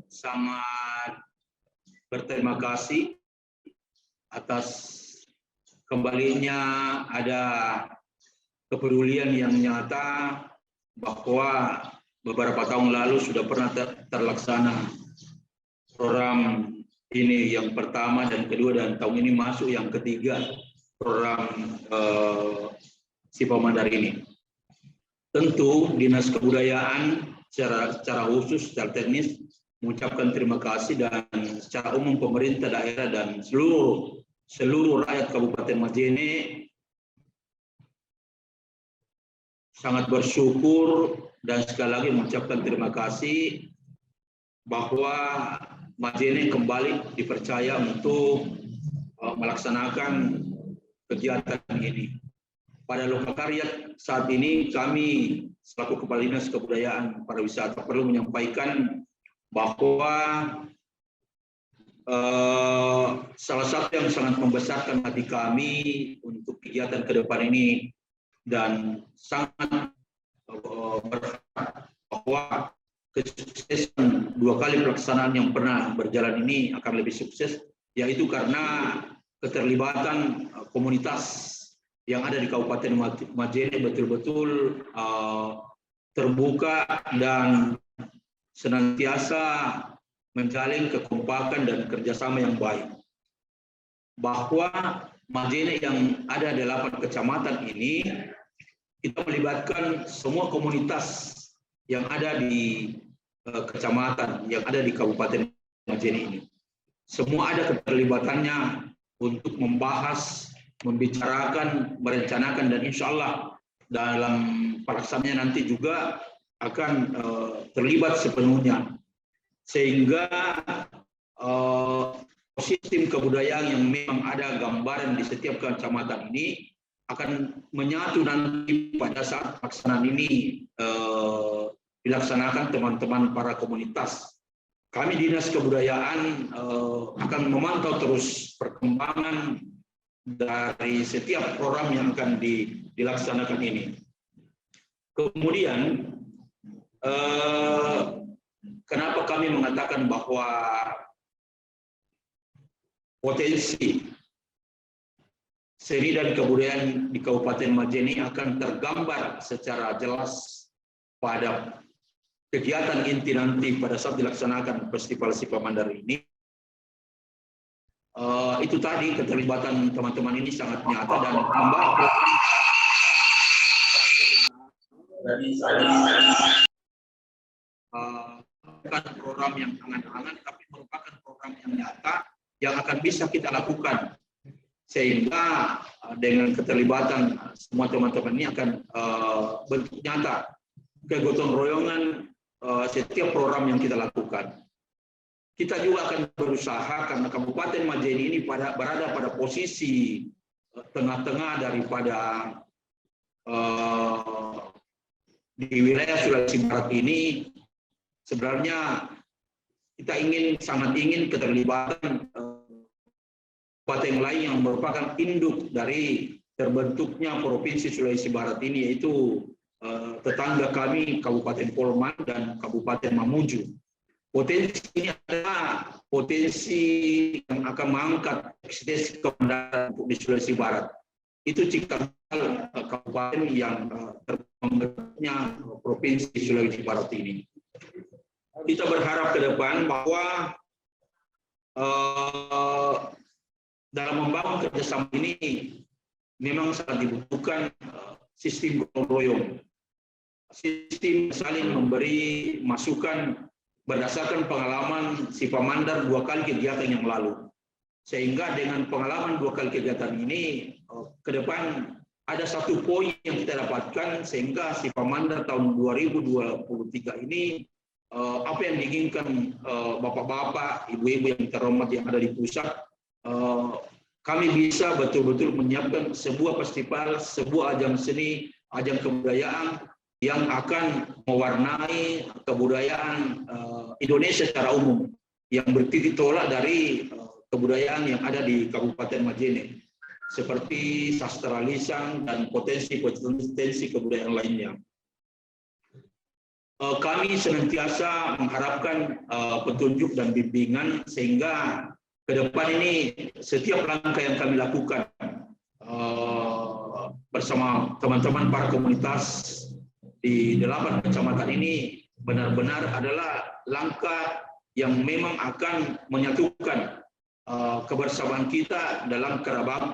sangat berterima kasih atas kembalinya ada kepedulian yang nyata bahwa beberapa tahun lalu sudah pernah terlaksana program ini yang pertama dan kedua, dan tahun ini masuk yang ketiga program SIPA Mandar ini. Tentu Dinas Kebudayaan secara khusus, secara teknis mengucapkan terima kasih, dan secara umum pemerintah daerah dan seluruh rakyat Kabupaten Majene sangat bersyukur dan sekali lagi mengucapkan terima kasih bahwa Majene kembali dipercaya untuk melaksanakan kegiatan ini. Pada Lokakarya saat ini kami selaku Kepala Dinas Kebudayaan Pariwisata perlu menyampaikan bahwa salah satu yang sangat membesarkan hati kami untuk kegiatan ke depan ini, dan sangat berharap bahwa kesuksesan 2 kali pelaksanaan yang pernah berjalan ini akan lebih sukses, yaitu karena keterlibatan komunitas yang ada di Kabupaten Majene betul-betul terbuka dan senantiasa menjalin kekompakan dan kerjasama yang baik. Bahwa Majene yang ada 8 kecamatan ini, kita melibatkan semua komunitas yang ada di kecamatan, yang ada di Kabupaten Majene ini. Semua ada keterlibatannya untuk membahas, membicarakan, merencanakan, dan insya Allah dalam pelaksanaannya nanti juga akan terlibat sepenuhnya. Sehingga sistem kebudayaan yang memang ada gambaran di setiap kecamatan ini akan menyatu nanti pada saat pelaksanaan ini dilaksanakan teman-teman para komunitas. Kami Dinas Kebudayaan akan memantau terus perkembangan dari setiap program yang akan dilaksanakan ini. Kemudian, kenapa kami mengatakan bahwa potensi seni dan kebudayaan di Kabupaten Majene akan tergambar secara jelas pada kegiatan inti nanti pada saat dilaksanakan Festival SIPA Mandar ini. Itu tadi, keterlibatan teman-teman ini sangat nyata dan membawa bukan program yang angan-angan, tapi merupakan program yang nyata yang akan bisa kita lakukan, sehingga dengan keterlibatan semua teman-teman ini akan bentuk nyata kegotong royongan setiap program yang kita lakukan. Kita juga akan berusaha, karena Kabupaten Majene ini berada pada posisi tengah-tengah daripada di wilayah Sulawesi Barat ini. Sebenarnya kita sangat ingin keterlibatan kabupaten lain yang merupakan induk dari terbentuknya Provinsi Sulawesi Barat ini, yaitu tetangga kami Kabupaten Polman dan Kabupaten Mamuju. Potensi ini adalah potensi yang akan mengangkat eksistensi kemandaran di Sulawesi Barat. Itu cikal kabupaten yang terbentuknya Provinsi Sulawesi Barat ini. Kita berharap ke depan bahwa dalam membangun kerjasama ini memang sangat dibutuhkan sistem gotong royong, sistem saling memberi masukan berdasarkan pengalaman SIPA Mandar 2 kali kegiatan yang lalu. Sehingga dengan pengalaman 2 kali kegiatan ini, ke depan ada satu poin yang kita dapatkan, sehingga si Pamandar tahun 2023 ini, apa yang diinginkan bapak-bapak, ibu-ibu yang terhormat yang ada di pusat, kami bisa betul-betul menyiapkan sebuah festival, sebuah ajang seni, ajang kebudayaan yang akan mewarnai kebudayaan Indonesia secara umum, yang bertitik tolak dari kebudayaan yang ada di Kabupaten Majene, seperti sastra lisan dan potensi kebudayaan lainnya. Kami senantiasa mengharapkan petunjuk dan bimbingan, sehingga ke depan ini setiap langkah yang kami lakukan bersama teman-teman para komunitas di 8 kecamatan ini benar-benar adalah langkah yang memang akan menyatukan kebersamaan kita dalam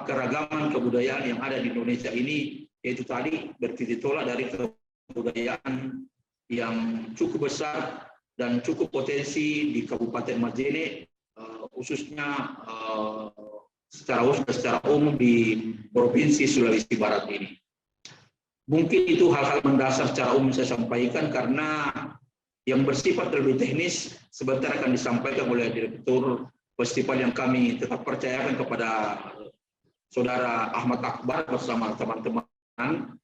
keragaman kebudayaan yang ada di Indonesia ini, yaitu tadi bertitik tolak dari kebudayaan yang cukup besar dan cukup potensi di Kabupaten Majene, khususnya secara umum di Provinsi Sulawesi Barat ini. Mungkin itu hal-hal mendasar secara umum saya sampaikan, karena yang bersifat lebih teknis sebentar akan disampaikan oleh Direktur Festival yang kami tetap percayakan kepada Saudara Ahmad Akbar bersama teman-teman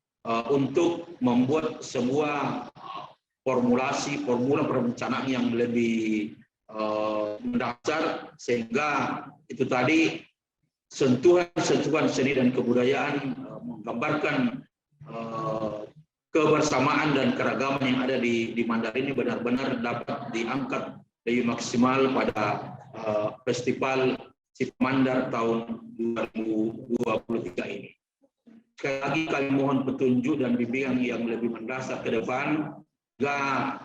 untuk membuat sebuah formula perencanaan yang lebih mendasar, sehingga itu tadi sentuhan seni dan kebudayaan menggambarkan kebersamaan dan keragaman yang ada di Mandar ini benar-benar dapat diangkat lebih maksimal pada Festival Si Pamandar tahun 2023 ini. Sekali lagi kami mohon petunjuk dan bimbingan yang lebih mendasar ke depan, agar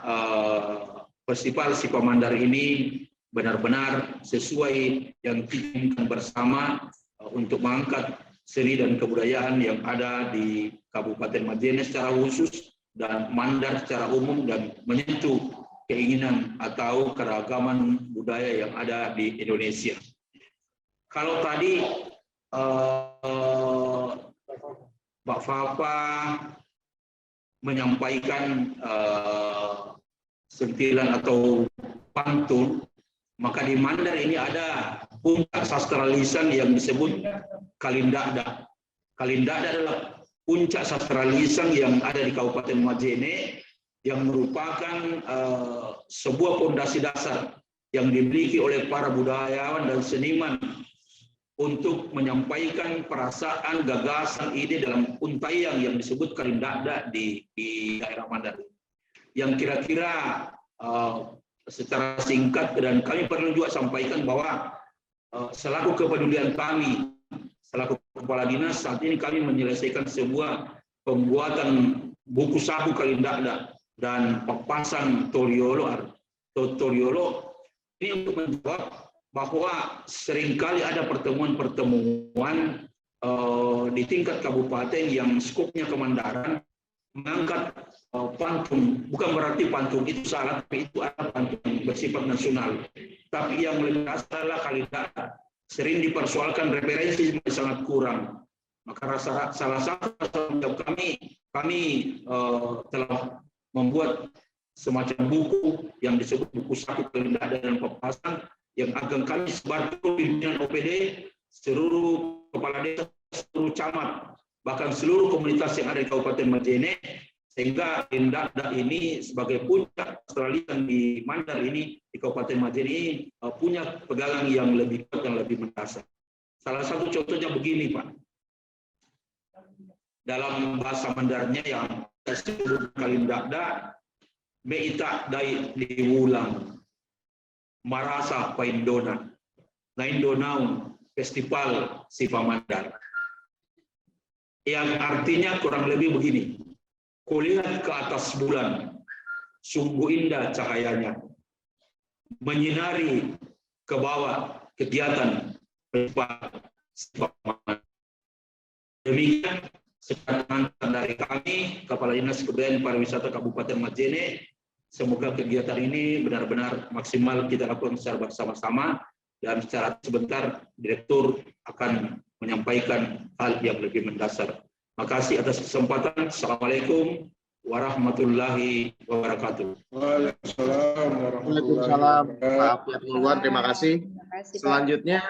Festival Si Pamandar ini benar-benar sesuai yang kita inginkan bersama untuk mengangkat seni dan kebudayaan yang ada di Kabupaten Majene secara khusus dan Mandar secara umum, dan menyentuh keinginan atau keragaman budaya yang ada di Indonesia. Kalau tadi Mbak Fafa menyampaikan sentilan atau pantun, maka di Mandar ini ada puncak sastra lisan yang disebut Kalindada. Kalindada adalah puncak sastra lisan yang ada di Kabupaten Majene, yang merupakan sebuah fondasi dasar yang dimiliki oleh para budayawan dan seniman untuk menyampaikan perasaan, gagasan, ide dalam untaian yang disebut Kalindada di daerah Mandar. Yang kira-kira secara singkat, dan kami perlu juga sampaikan bahwa selaku kepedulian kami, selaku kepala dinas, saat ini kami menyelesaikan sebuah pembuatan buku saku Kalindada dan papasan Toriolo ini untuk menjawab bahwa seringkali ada pertemuan-pertemuan di tingkat kabupaten yang skopnya kemandaran mengangkat pantun. Bukan berarti pantun itu salah, tapi itu ada pantun bersifat nasional. Tapi yang lebih dasar adalah Kalindada. Sering dipersoalkan, referensi sangat kurang. Maka salah satu tanggung jawab kami telah membuat semacam buku yang disebut buku saku Kalindada dan papasan, yang akan kami sebar ke pimpinan OPD, seluruh kepala desa, seluruh camat, bahkan seluruh komunitas yang ada di Kabupaten Majene, sehingga Kalindada ini sebagai puncak Australian di Mandar ini, di Kabupaten Majene ini punya pegangan yang lebih kuat dan lebih mendasar. Salah satu contohnya begini, Pak. Dalam bahasa Mandarnya yang disebut Kalindada, Meita dai diulang, Marasa Paindona, Naindonaun Festival Si Pamandar. Yang artinya kurang lebih begini. Kulihat ke atas bulan, sungguh indah cahayanya, menyinari ke bawah kegiatan festival Si Pamandar. Demikian sekarang dari kami, Kepala Dinas Kebudayaan Pariwisata Kabupaten Majene. Semoga kegiatan ini benar-benar maksimal kita lakukan secara bersama-sama, dan secara sebentar Direktur akan menyampaikan hal yang lebih mendasar. Makasih atas kesempatan. Assalamualaikum warahmatullahi wabarakatuh. Waalaikumsalam warahmatullahi Waalaikumsalam wabarakatuh. Pak Fiatmulwan, terima kasih. Terima kasih, Pak. Selanjutnya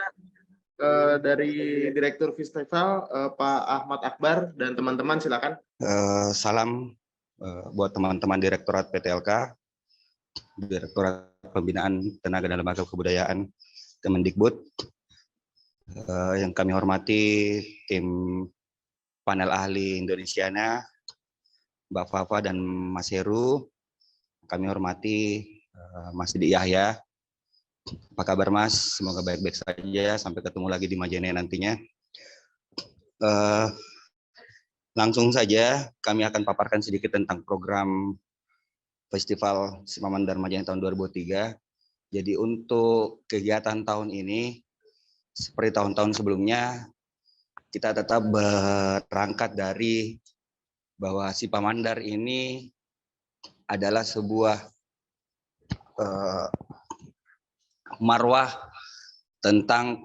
dari Direktur Festival Pak Ahmad Akbar dan teman-teman silakan. Salam buat teman-teman Direktorat PTLK, Direktorat Pembinaan Tenaga dan Lembaga Kebudayaan Kemendikbud, yang kami hormati tim panel ahli Indonesiana, Mbak Fafa dan Mas Heru. Kami hormati Mas Didi Yahya. Apa kabar Mas? Semoga baik-baik saja. Sampai ketemu lagi di Majene nantinya. Langsung saja kami akan paparkan sedikit tentang program Festival Sipamandar Majene tahun 2003. Jadi untuk kegiatan tahun ini, seperti tahun-tahun sebelumnya, kita tetap berangkat dari bahwa Sipamandar ini adalah sebuah marwah tentang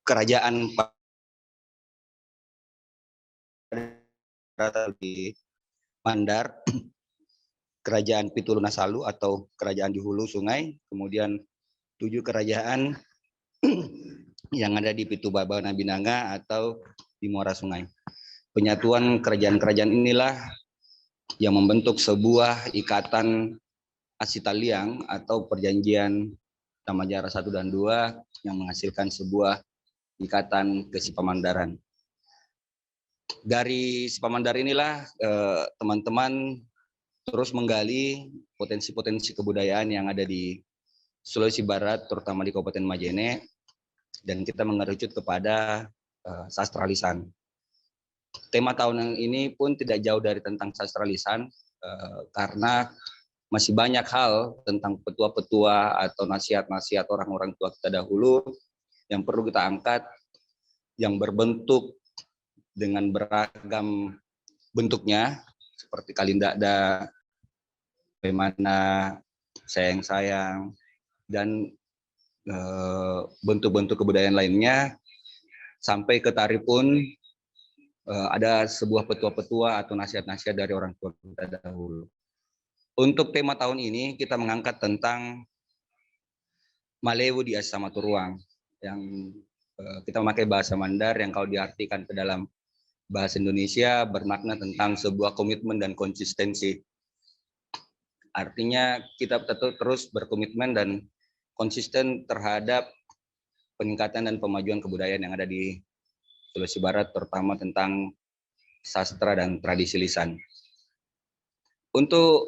kerajaan di Mandar, kerajaan Pitulunasalu atau kerajaan di hulu sungai, kemudian 7 kerajaan yang ada di Pitubaba Nabinanga atau di muara sungai. Penyatuan kerajaan-kerajaan inilah yang membentuk sebuah ikatan Asitaliang atau perjanjian Tamajara 1 dan 2 yang menghasilkan sebuah ikatan Kesipamandaran. Dari Sipamandar inilah teman-teman terus menggali potensi-potensi kebudayaan yang ada di Sulawesi Barat, terutama di Kabupaten Majene, dan kita mengerucut kepada sastra lisan. Tema tahun ini pun tidak jauh dari tentang sastra lisan, karena masih banyak hal tentang petua-petua atau nasihat-nasihat orang-orang tua kita dahulu yang perlu kita angkat, yang berbentuk dengan beragam bentuknya, seperti Kalindada, bagaimana sayang-sayang, dan bentuk-bentuk kebudayaan lainnya, sampai ke tari pun ada sebuah petua-petua atau nasihat-nasihat dari orang tua kita dahulu. Untuk tema tahun ini kita mengangkat tentang Malewu di Asa Maturuang, yang kita memakai bahasa Mandar yang kalau diartikan ke dalam bahasa Indonesia bermakna tentang sebuah komitmen dan konsistensi. Artinya kita tetap terus berkomitmen dan konsisten terhadap peningkatan dan pemajuan kebudayaan yang ada di Sulawesi Barat, terutama tentang sastra dan tradisi lisan. Untuk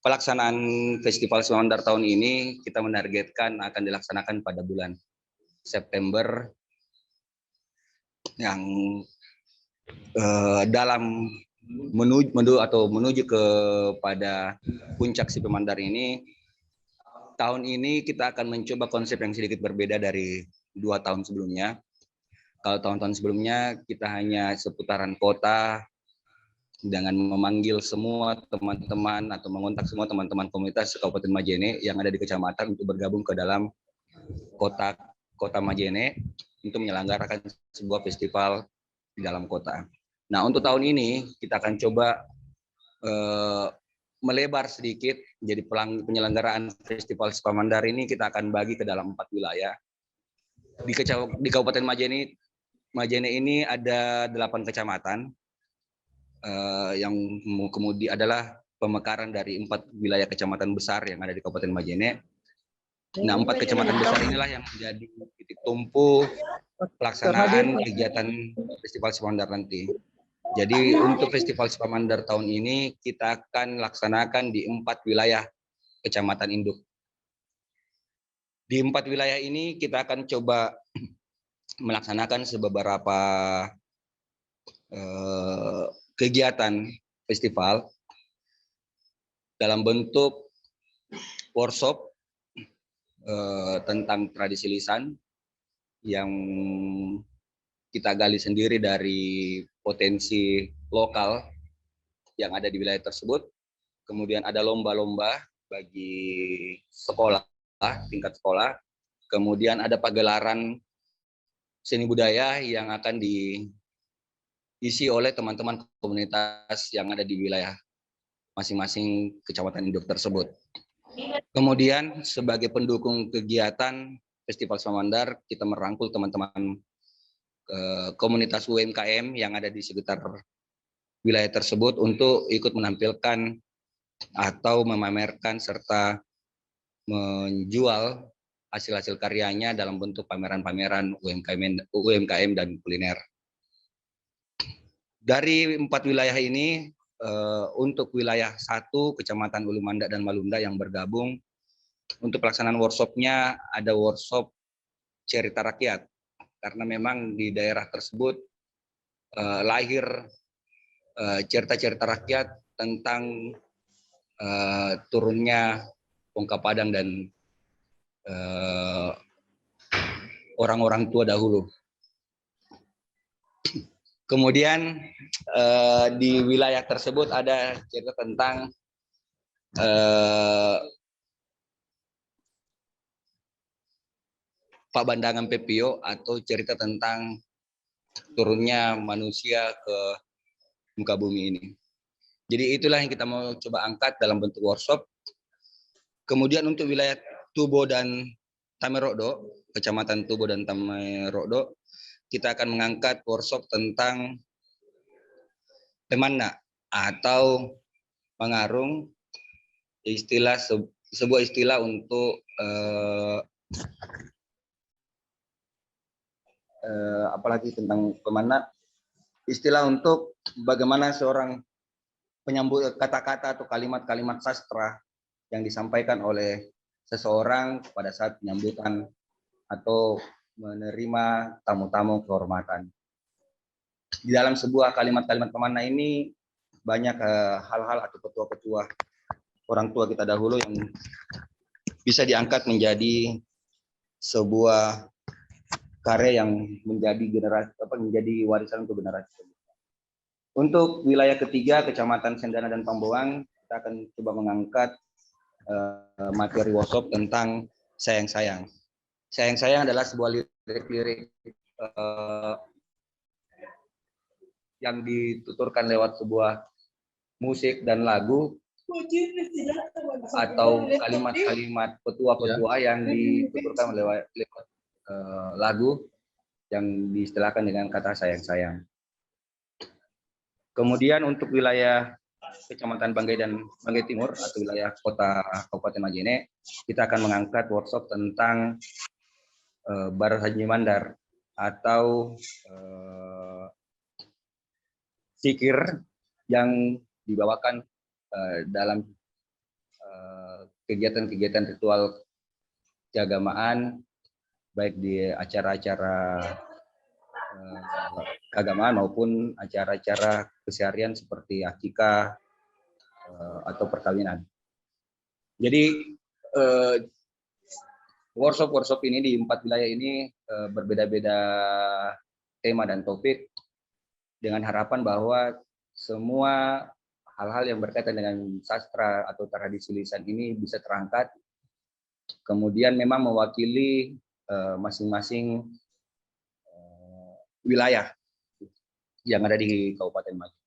pelaksanaan Festival Sipamandar tahun ini, kita menargetkan akan dilaksanakan pada bulan September, yang dalam menuju kepada puncak Sipamandar ini. Tahun ini kita akan mencoba konsep yang sedikit berbeda dari 2 tahun sebelumnya. Kalau tahun-tahun sebelumnya kita hanya seputaran kota dengan memanggil semua teman-teman atau mengontak semua teman-teman komunitas Kabupaten Majene yang ada di kecamatan untuk bergabung ke dalam kota Majene untuk menyelenggarakan sebuah festival di dalam kota. Nah, untuk tahun ini kita akan coba melebar sedikit. Jadi penyelenggaraan Festival Sipamandar ini kita akan bagi ke dalam 4 wilayah. Di Kabupaten Majene ini ada 8 kecamatan yang kemudian adalah pemekaran dari 4 wilayah kecamatan besar yang ada di Kabupaten Majene. Nah, 4 kecamatan besar inilah yang menjadi titik tumpu pelaksanaan kegiatan Festival Sipamandar nanti. Jadi untuk Festival Sipamandar tahun ini kita akan laksanakan di 4 wilayah kecamatan induk. Di 4 wilayah ini kita akan coba melaksanakan beberapa kegiatan festival dalam bentuk workshop tentang tradisi lisan yang kita gali sendiri dari potensi lokal yang ada di wilayah tersebut. Kemudian ada lomba-lomba bagi sekolah tingkat sekolah. Kemudian ada pagelaran seni budaya yang akan diisi oleh teman-teman komunitas yang ada di wilayah masing-masing kecamatan induk tersebut. Kemudian sebagai pendukung kegiatan Festival Samandar, kita merangkul teman-teman komunitas UMKM yang ada di sekitar wilayah tersebut untuk ikut menampilkan atau memamerkan serta menjual hasil-hasil karyanya dalam bentuk pameran-pameran UMKM dan kuliner. Dari 4 wilayah ini, untuk wilayah 1, Kecamatan Ulu Mandak dan Malunda yang bergabung, untuk pelaksanaan workshopnya ada workshop cerita rakyat. Karena memang di daerah tersebut lahir cerita-cerita rakyat tentang turunnya Pongka Padang dan orang-orang tua dahulu. Kemudian di wilayah tersebut ada cerita tentang Pak Bandangan Pepio atau cerita tentang turunnya manusia ke muka bumi ini. Jadi itulah yang kita mau coba angkat dalam bentuk workshop. Kemudian untuk wilayah Tubo dan Tamerokdo, Kecamatan Tubo dan Tamerokdo, kita akan mengangkat workshop tentang pemanna atau pengarung, sebuah istilah untuk apalagi tentang pemanna, istilah untuk bagaimana seorang penyambut kata-kata atau kalimat-kalimat sastra yang disampaikan oleh seseorang pada saat penyambutan atau menerima tamu-tamu kehormatan. Di dalam sebuah kalimat-kalimat pemanna ini banyak hal-hal atau petua-petua orang tua kita dahulu yang bisa diangkat menjadi sebuah karya yang menjadi menjadi warisan untuk generasi. Untuk wilayah ketiga, Kecamatan Sendana dan Pamboang, kita akan coba mengangkat materi workshop tentang sayang-sayang. Sayang-sayang adalah sebuah lirik-lirik yang dituturkan lewat sebuah musik dan lagu atau kalimat-kalimat petua-petua yang dituturkan lewat lagu yang diistilahkan dengan kata sayang-sayang. Kemudian untuk wilayah Kecamatan Banggai dan Banggai Timur atau wilayah kota Kabupaten Majene, kita akan mengangkat workshop tentang Barat Haji Mandar atau zikir yang dibawakan dalam kegiatan-kegiatan ritual keagamaan, baik di acara-acara keagamaan maupun acara-acara keseharian seperti akikah atau perkawinan. Jadi workshop ini di 4 wilayah ini berbeda-beda tema dan topik dengan harapan bahwa semua hal-hal yang berkaitan dengan sastra atau tradisi lisan ini bisa terangkat, kemudian memang mewakili masing-masing wilayah yang ada di Kabupaten Majene.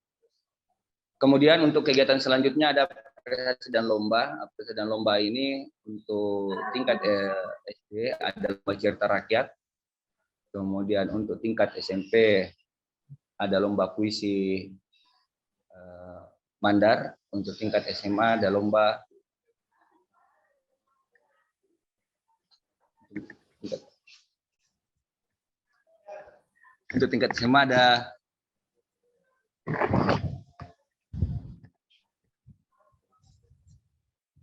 Kemudian untuk kegiatan selanjutnya ada apresiasi dan lomba. Apresiasi dan lomba ini untuk tingkat SD ada lomba cerita rakyat. Kemudian untuk tingkat SMP ada lomba puisi Mandar. Untuk tingkat SMA ada lomba untuk tingkat SMA ada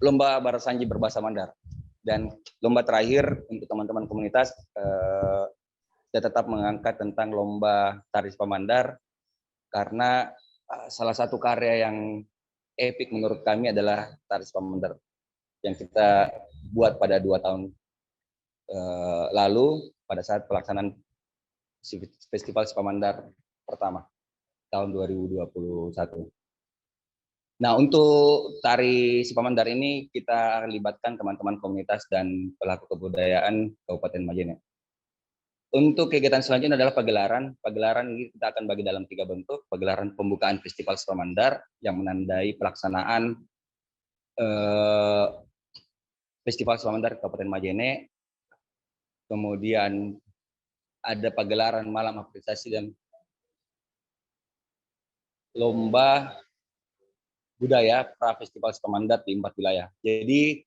lomba Barasanji berbahasa Mandar. Dan lomba terakhir untuk teman-teman komunitas saya tetap mengangkat tentang lomba tari Mandar karena salah satu karya yang epik menurut kami adalah tari Mandar yang kita buat pada 2 tahun lalu pada saat pelaksanaan Festival Spamandar pertama tahun 2021. Nah, untuk tari Sipamandar ini kita libatkan teman-teman komunitas dan pelaku kebudayaan Kabupaten Majene. Untuk kegiatan selanjutnya adalah pagelaran. Pagelaran ini kita akan bagi dalam 3 bentuk. Pagelaran pembukaan Festival Sipamandar yang menandai pelaksanaan Festival Sipamandar Kabupaten Majene. Kemudian ada pagelaran malam apresiasi dan lomba budaya pra Festival Sipamandar di 4 wilayah. Jadi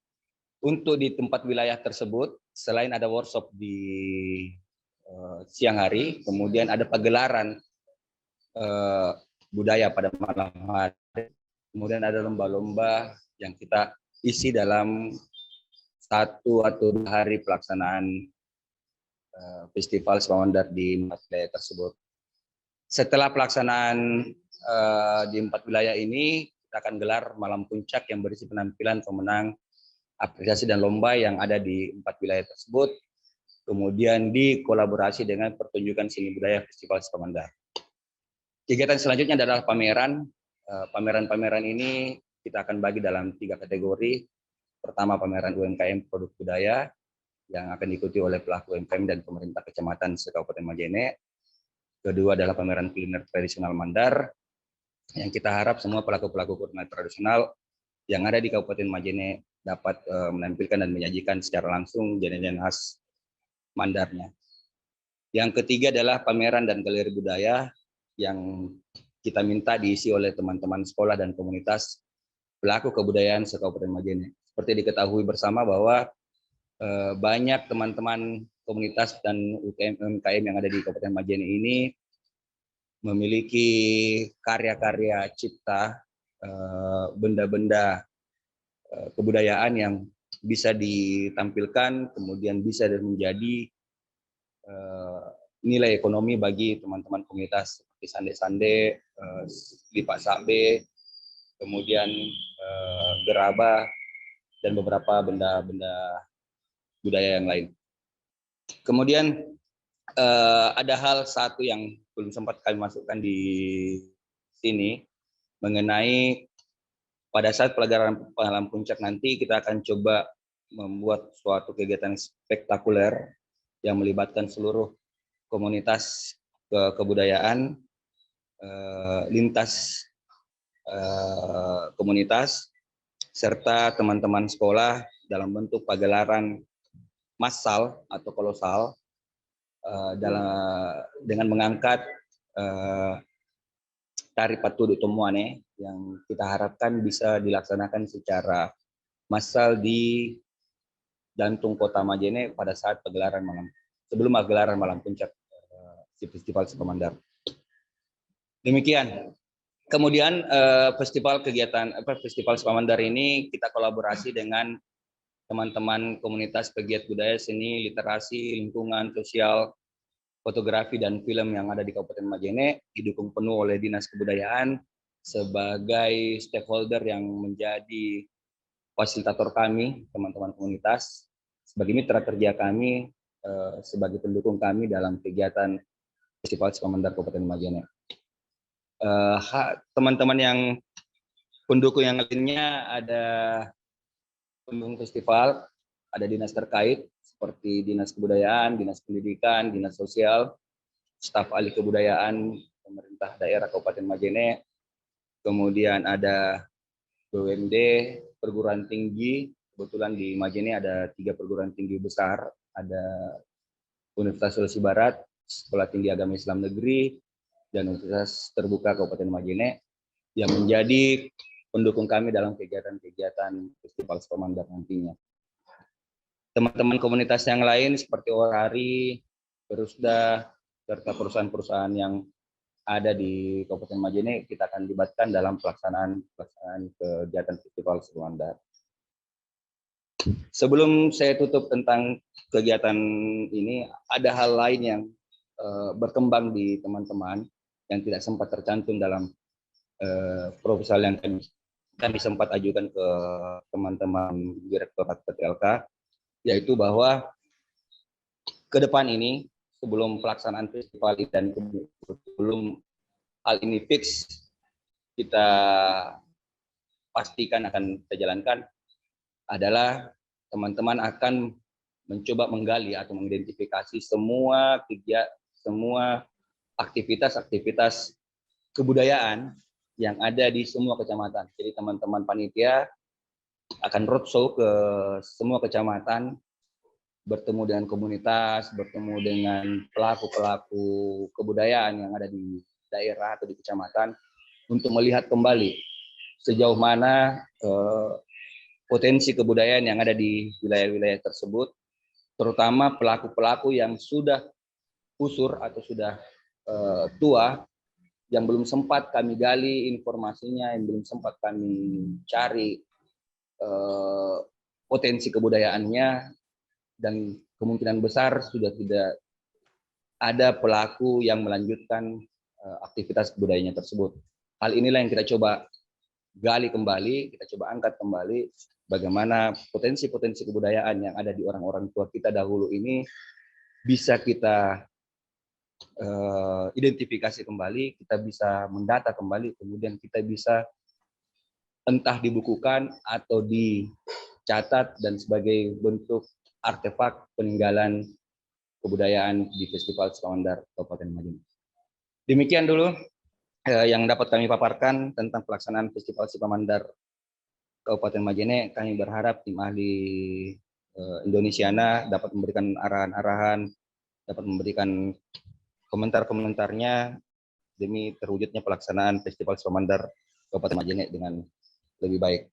untuk di tempat wilayah tersebut, selain ada workshop di siang hari, kemudian ada pagelaran budaya pada malam hari, kemudian ada lomba-lomba yang kita isi dalam 1 atau 2 hari pelaksanaan Festival Sipamandar di 4 wilayah tersebut. Setelah pelaksanaan di 4 wilayah ini, kita akan gelar malam puncak yang berisi penampilan pemenang apresiasi dan lomba yang ada di 4 wilayah tersebut, kemudian dikolaborasi dengan pertunjukan seni budaya Festival Sipamandar. Kegiatan selanjutnya adalah pameran. Pameran-pameran ini kita akan bagi dalam 3 kategori. Pertama, pameran UMKM produk budaya yang akan diikuti oleh pelaku UMKM dan pemerintah kecamatan se-Kabupaten Majene. Kedua adalah pameran kuliner tradisional Mandar, yang kita harap semua pelaku-pelaku kuliner tradisional yang ada di Kabupaten Majene dapat menampilkan dan menyajikan secara langsung jajanan khas Mandarnya. Yang ketiga adalah pameran dan galeri budaya yang kita minta diisi oleh teman-teman sekolah dan komunitas pelaku kebudayaan se-Kabupaten Majene. Seperti diketahui bersama bahwa banyak teman-teman komunitas dan UMKM yang ada di Kabupaten Majene ini memiliki karya-karya cipta, benda-benda kebudayaan yang bisa ditampilkan, kemudian bisa menjadi nilai ekonomi bagi teman-teman komunitas seperti sande-sande, lipat sabe, kemudian gerabah, dan beberapa benda-benda budaya yang lain. Kemudian ada hal satu yang belum sempat kami masukkan di sini mengenai pada saat pagelaran malam puncak nanti kita akan coba membuat suatu kegiatan spektakuler yang melibatkan seluruh komunitas kebudayaan, lintas komunitas, serta teman-teman sekolah dalam bentuk pagelaran massal atau kolosal dengan mengangkat tari Patudu Tomoane yang kita harapkan bisa dilaksanakan secara massal di jantung kota Majene pada saat pagelaran malam sebelum pagelaran malam puncak Festival Sipamandar. Demikian. Kemudian festival Sipamandar ini kita kolaborasi dengan teman-teman komunitas pegiat budaya, seni, literasi, lingkungan, sosial, fotografi, dan film yang ada di Kabupaten Majene, didukung penuh oleh Dinas Kebudayaan sebagai stakeholder yang menjadi fasilitator kami, teman-teman komunitas, sebagai mitra kerja kami, sebagai pendukung kami dalam kegiatan Festival Sipamandar Kabupaten Majene. Teman-teman yang pendukung yang lainnya ada pendukung festival, ada dinas terkait seperti Dinas Kebudayaan, Dinas Pendidikan, Dinas Sosial, staf ahli kebudayaan pemerintah daerah Kabupaten Majene, kemudian ada BUMD, perguruan tinggi, kebetulan di Majene ada 3 perguruan tinggi besar, ada Universitas Sulawesi Barat, Sekolah Tinggi Agama Islam Negeri, dan Universitas Terbuka Kabupaten Majene yang menjadi pendukung kami dalam kegiatan-kegiatan Festival Sipamandar nantinya. Teman-teman komunitas yang lain seperti Orari, Perusda, serta perusahaan-perusahaan yang ada di Kabupaten Majene kita akan libatkan dalam pelaksanaan kegiatan Festival Sipamandar. Sebelum saya tutup tentang kegiatan ini, ada hal lain yang berkembang di teman-teman yang tidak sempat tercantum dalam proposal yang kami sempat ajukan ke teman-teman Direktorat PTLK, yaitu bahwa ke depan ini sebelum pelaksanaan festival dan sebelum hal ini fix, kita pastikan akan kita jalankan adalah teman-teman akan mencoba menggali atau mengidentifikasi semua aktivitas-aktivitas kebudayaan yang ada di semua kecamatan. Jadi teman-teman panitia akan roadshow ke semua kecamatan, bertemu dengan komunitas, bertemu dengan pelaku-pelaku kebudayaan yang ada di daerah atau di kecamatan untuk melihat kembali sejauh mana potensi kebudayaan yang ada di wilayah-wilayah tersebut, terutama pelaku-pelaku yang sudah usur atau sudah tua, yang belum sempat kami gali informasinya, yang belum sempat kami cari potensi kebudayaannya, dan kemungkinan besar sudah tidak ada pelaku yang melanjutkan aktivitas budayanya tersebut. Hal inilah yang kita coba gali kembali, kita coba angkat kembali bagaimana potensi-potensi kebudayaan yang ada di orang-orang tua kita dahulu ini bisa kita identifikasi kembali, kita bisa mendata kembali, kemudian kita bisa entah dibukukan atau dicatat dan sebagai bentuk artefak peninggalan kebudayaan di Festival Sukamandar Kabupaten Majene. Demikian dulu yang dapat kami paparkan tentang pelaksanaan Festival Sukamandar Kabupaten Majene. Kami berharap tim ahli Indonesiana dapat memberikan arahan-arahan, dapat memberikan komentar-komentarnya demi terwujudnya pelaksanaan Festival Sukamandar Kabupaten Majene dengan lebih baik.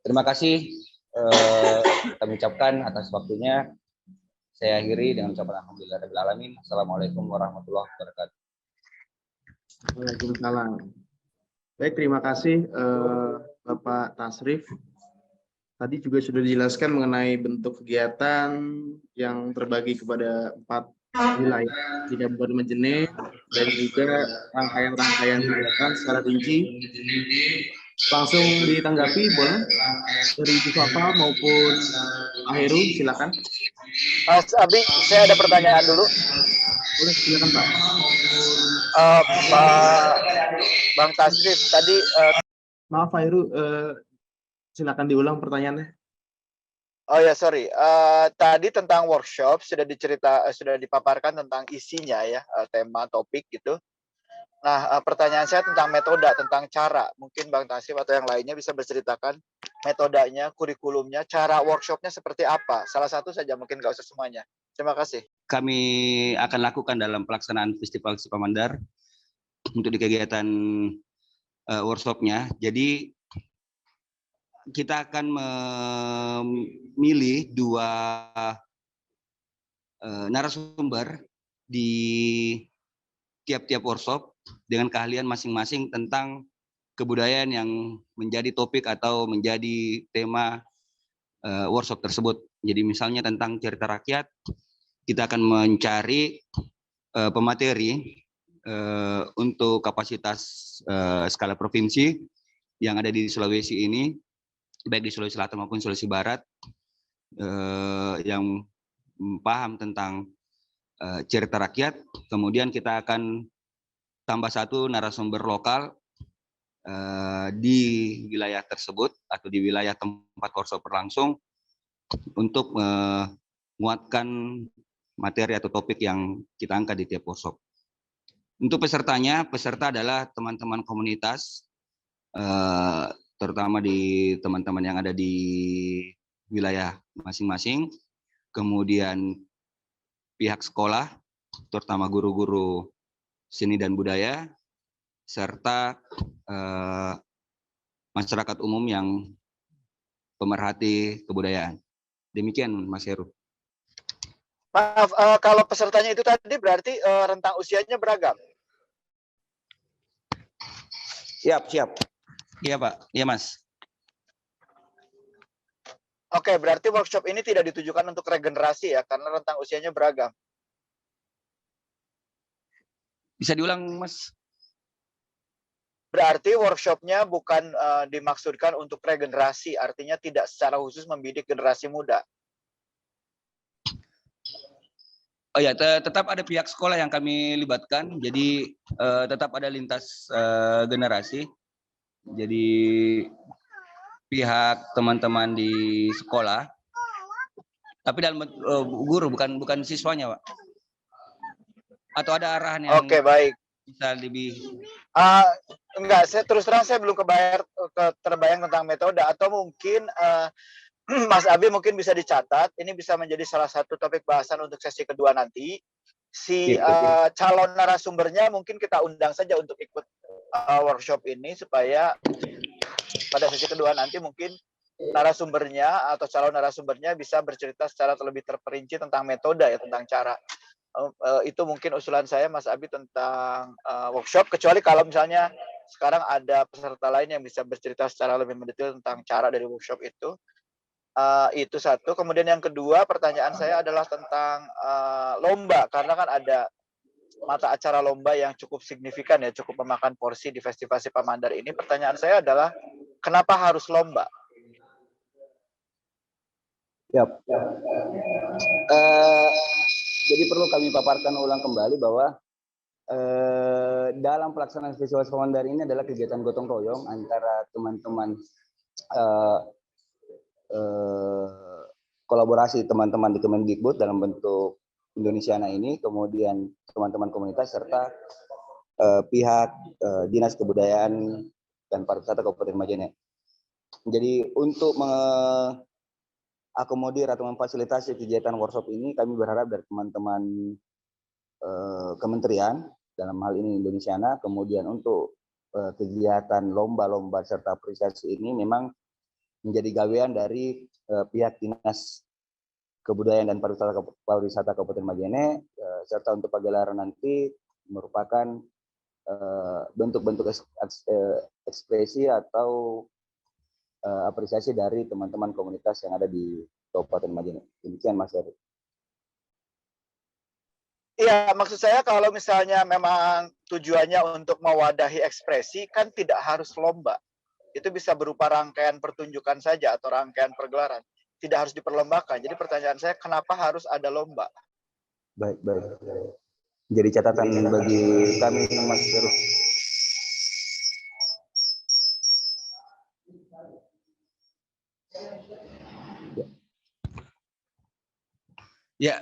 Terima kasih kami ucapkan atas waktunya. Saya akhiri dengan ucapan alhamdulillahirabbil alamin. Assalamualaikum warahmatullahi wabarakatuh. Waalaikumsalam. Baik, terima kasih Bapak Tasrif. Tadi juga sudah dijelaskan mengenai bentuk kegiatan yang terbagi kepada 4 wilayah di Kabupaten Majene dan juga rangkaian-rangkaian kegiatan secara rinci. Langsung ditanggapi boleh dari Fafa maupun Aheru, silakan. Mas Abi, saya ada pertanyaan dulu. Boleh, silakan Pak. Pak Bang Tasrif tadi. Maaf Aheru, silakan diulang pertanyaannya. Oh ya, sorry. Tadi tentang workshop sudah dipaparkan tentang isinya ya, tema, topik gitu. Nah, pertanyaan saya tentang metode, tentang cara. Mungkin Bang Tasrif atau yang lainnya bisa berceritakan metodenya, kurikulumnya, cara workshopnya seperti apa. Salah satu saja, mungkin nggak usah semuanya. Terima kasih. Kami akan lakukan dalam pelaksanaan Festival Sukamandar untuk di kegiatan workshopnya. Jadi kita akan memilih 2 narasumber di tiap-tiap workshop dengan keahlian masing-masing tentang kebudayaan yang menjadi topik atau menjadi tema workshop tersebut. Jadi misalnya tentang cerita rakyat, kita akan mencari pemateri untuk kapasitas skala provinsi yang ada di Sulawesi ini, baik di Sulawesi Selatan maupun Sulawesi Barat, yang paham tentang cerita rakyat. Kemudian kita akan tambah 1 narasumber lokal di wilayah tersebut atau di wilayah tempat workshop berlangsung untuk menguatkan materi atau topik yang kita angkat di tiap workshop. Untuk pesertanya, peserta adalah teman-teman komunitas, terutama di teman-teman yang ada di wilayah masing-masing, kemudian pihak sekolah, terutama guru-guru seni dan budaya, serta masyarakat umum yang pemerhati kebudayaan. Demikian Mas Heru. Maaf, kalau pesertanya itu tadi berarti rentang usianya beragam? Siap. Iya Pak, iya Mas. Oke, berarti workshop ini tidak ditujukan untuk regenerasi ya, karena rentang usianya beragam. Bisa diulang Mas? Berarti workshopnya bukan dimaksudkan untuk regenerasi, artinya tidak secara khusus membidik generasi muda. Oh ya, tetap ada pihak sekolah yang kami libatkan, jadi tetap ada lintas generasi. Jadi pihak teman-teman di sekolah, tapi dalam guru bukan siswanya, Pak. Atau ada arahan yang Oke, baik. bisa lebih Enggak, saya terus terang saya belum terbayang tentang metode, atau mungkin Mas Abi mungkin bisa dicatat, ini bisa menjadi salah satu topik bahasan untuk sesi kedua nanti. Si calon narasumbernya mungkin kita undang saja untuk ikut workshop ini, supaya pada sesi kedua nanti mungkin narasumbernya atau calon narasumbernya bisa bercerita secara lebih terperinci tentang metode ya, tentang cara. Itu mungkin usulan saya, Mas Abi, tentang workshop, kecuali kalau misalnya sekarang ada peserta lain yang bisa bercerita secara lebih mendetail tentang cara dari workshop itu. Itu satu. Kemudian yang kedua, pertanyaan saya adalah tentang lomba, karena kan ada mata acara lomba yang cukup signifikan ya, cukup memakan porsi di Festival Sipamandar ini. Pertanyaan saya adalah, kenapa harus lomba? Yap. Jadi perlu kami paparkan ulang kembali bahwa dalam pelaksanaan Festival Sipamandar ini adalah kegiatan gotong royong antara teman-teman kolaborasi teman-teman di Kemendikbud dalam bentuk Indonesiana ini, kemudian teman-teman komunitas serta pihak Dinas Kebudayaan dan Pariwisata Kabupaten Majene. Jadi untuk akomodir atau memfasilitasi kegiatan workshop ini, kami berharap dari teman-teman kementerian, dalam hal ini Indonesiana, kemudian untuk kegiatan lomba-lomba serta apresiasi ini memang menjadi gawean dari pihak Dinas Kebudayaan dan Pariwisata Kabupaten Majene, serta untuk pagelaran nanti merupakan bentuk-bentuk ekspresi atau apresiasi dari teman-teman komunitas yang ada di Kabupaten Majene. Demikian, Mas Heri. Iya, maksud saya kalau misalnya memang tujuannya untuk mewadahi ekspresi, kan tidak harus lomba. Itu bisa berupa rangkaian pertunjukan saja atau rangkaian pergelaran. Tidak harus diperlombakan. Jadi pertanyaan saya, kenapa harus ada lomba? Baik. Jadi catatan bagi kami, Mas Heru. Ya,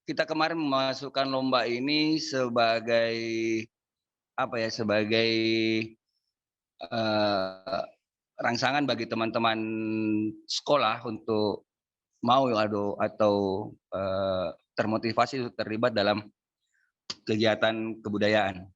kita kemarin memasukkan lomba ini sebagai sebagai rangsangan bagi teman-teman sekolah untuk mau atau termotivasi untuk terlibat dalam kegiatan kebudayaan.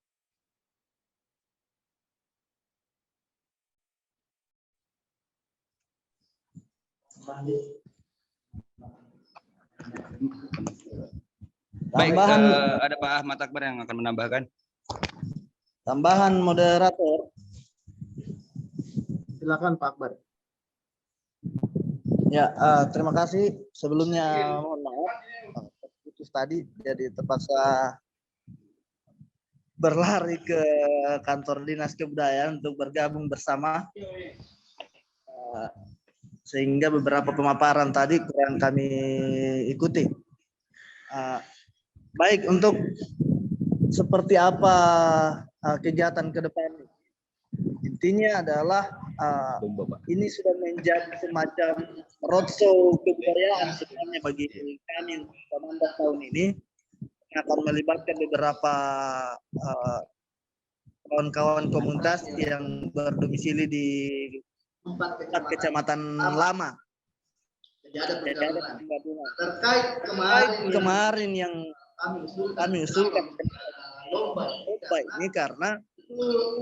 Baik, ada Pak Ahmad Akbar yang akan menambahkan. Tambahan moderator. Silakan Pak Akbar. Ya, terima kasih. Sebelumnya mohon maaf putus tadi, jadi terpaksa berlari ke kantor Dinas Kebudayaan untuk bergabung bersama, sehingga beberapa pemaparan tadi kurang kami ikuti. Baik, untuk seperti apa kegiatan ke depan, intinya adalah ini sudah menjadi semacam roadshow kebudayaan sebenarnya bagi kami Sipamandar tahun ini, yang akan melibatkan beberapa kawan-kawan komunitas yang berdomisili di 4 kecamatan lama. Terkait kemarin yang kami usulkan lomba ini karena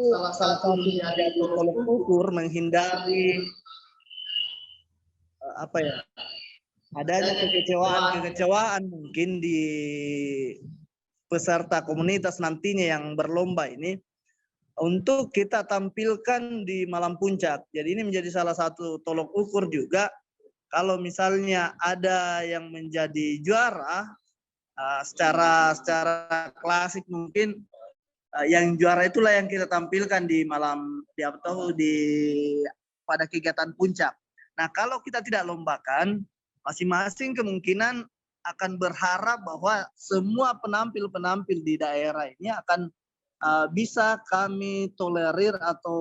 salah satu menjadi tolok ukur menghindari adanya kekecewaan mungkin di peserta komunitas nantinya yang berlomba ini, untuk kita tampilkan di malam puncak. Jadi ini menjadi salah satu tolok ukur juga, kalau misalnya ada yang menjadi juara secara klasik, mungkin yang juara itulah yang kita tampilkan di malam pada kegiatan puncak. Nah, kalau kita tidak lombakan, masing-masing kemungkinan akan berharap bahwa semua penampil di daerah ini akan bisa kami tolerir atau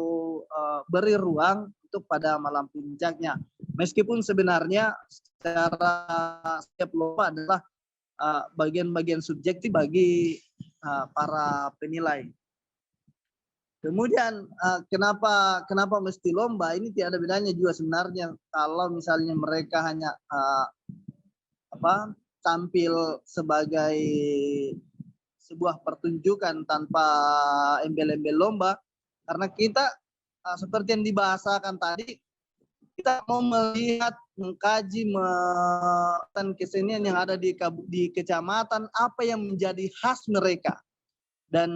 beri ruang untuk pada malam puncaknya. Meskipun sebenarnya secara setiap lomba adalah bagian-bagian subjektif bagi para penilai. Kemudian kenapa mesti lomba? Ini tidak ada bedanya juga sebenarnya kalau misalnya mereka hanya tampil sebagai sebuah pertunjukan tanpa embel-embel lomba, karena kita seperti yang dibahasakan tadi, kita mau melihat, mengkaji dan kesenian yang ada di kecamatan, apa yang menjadi khas mereka. Dan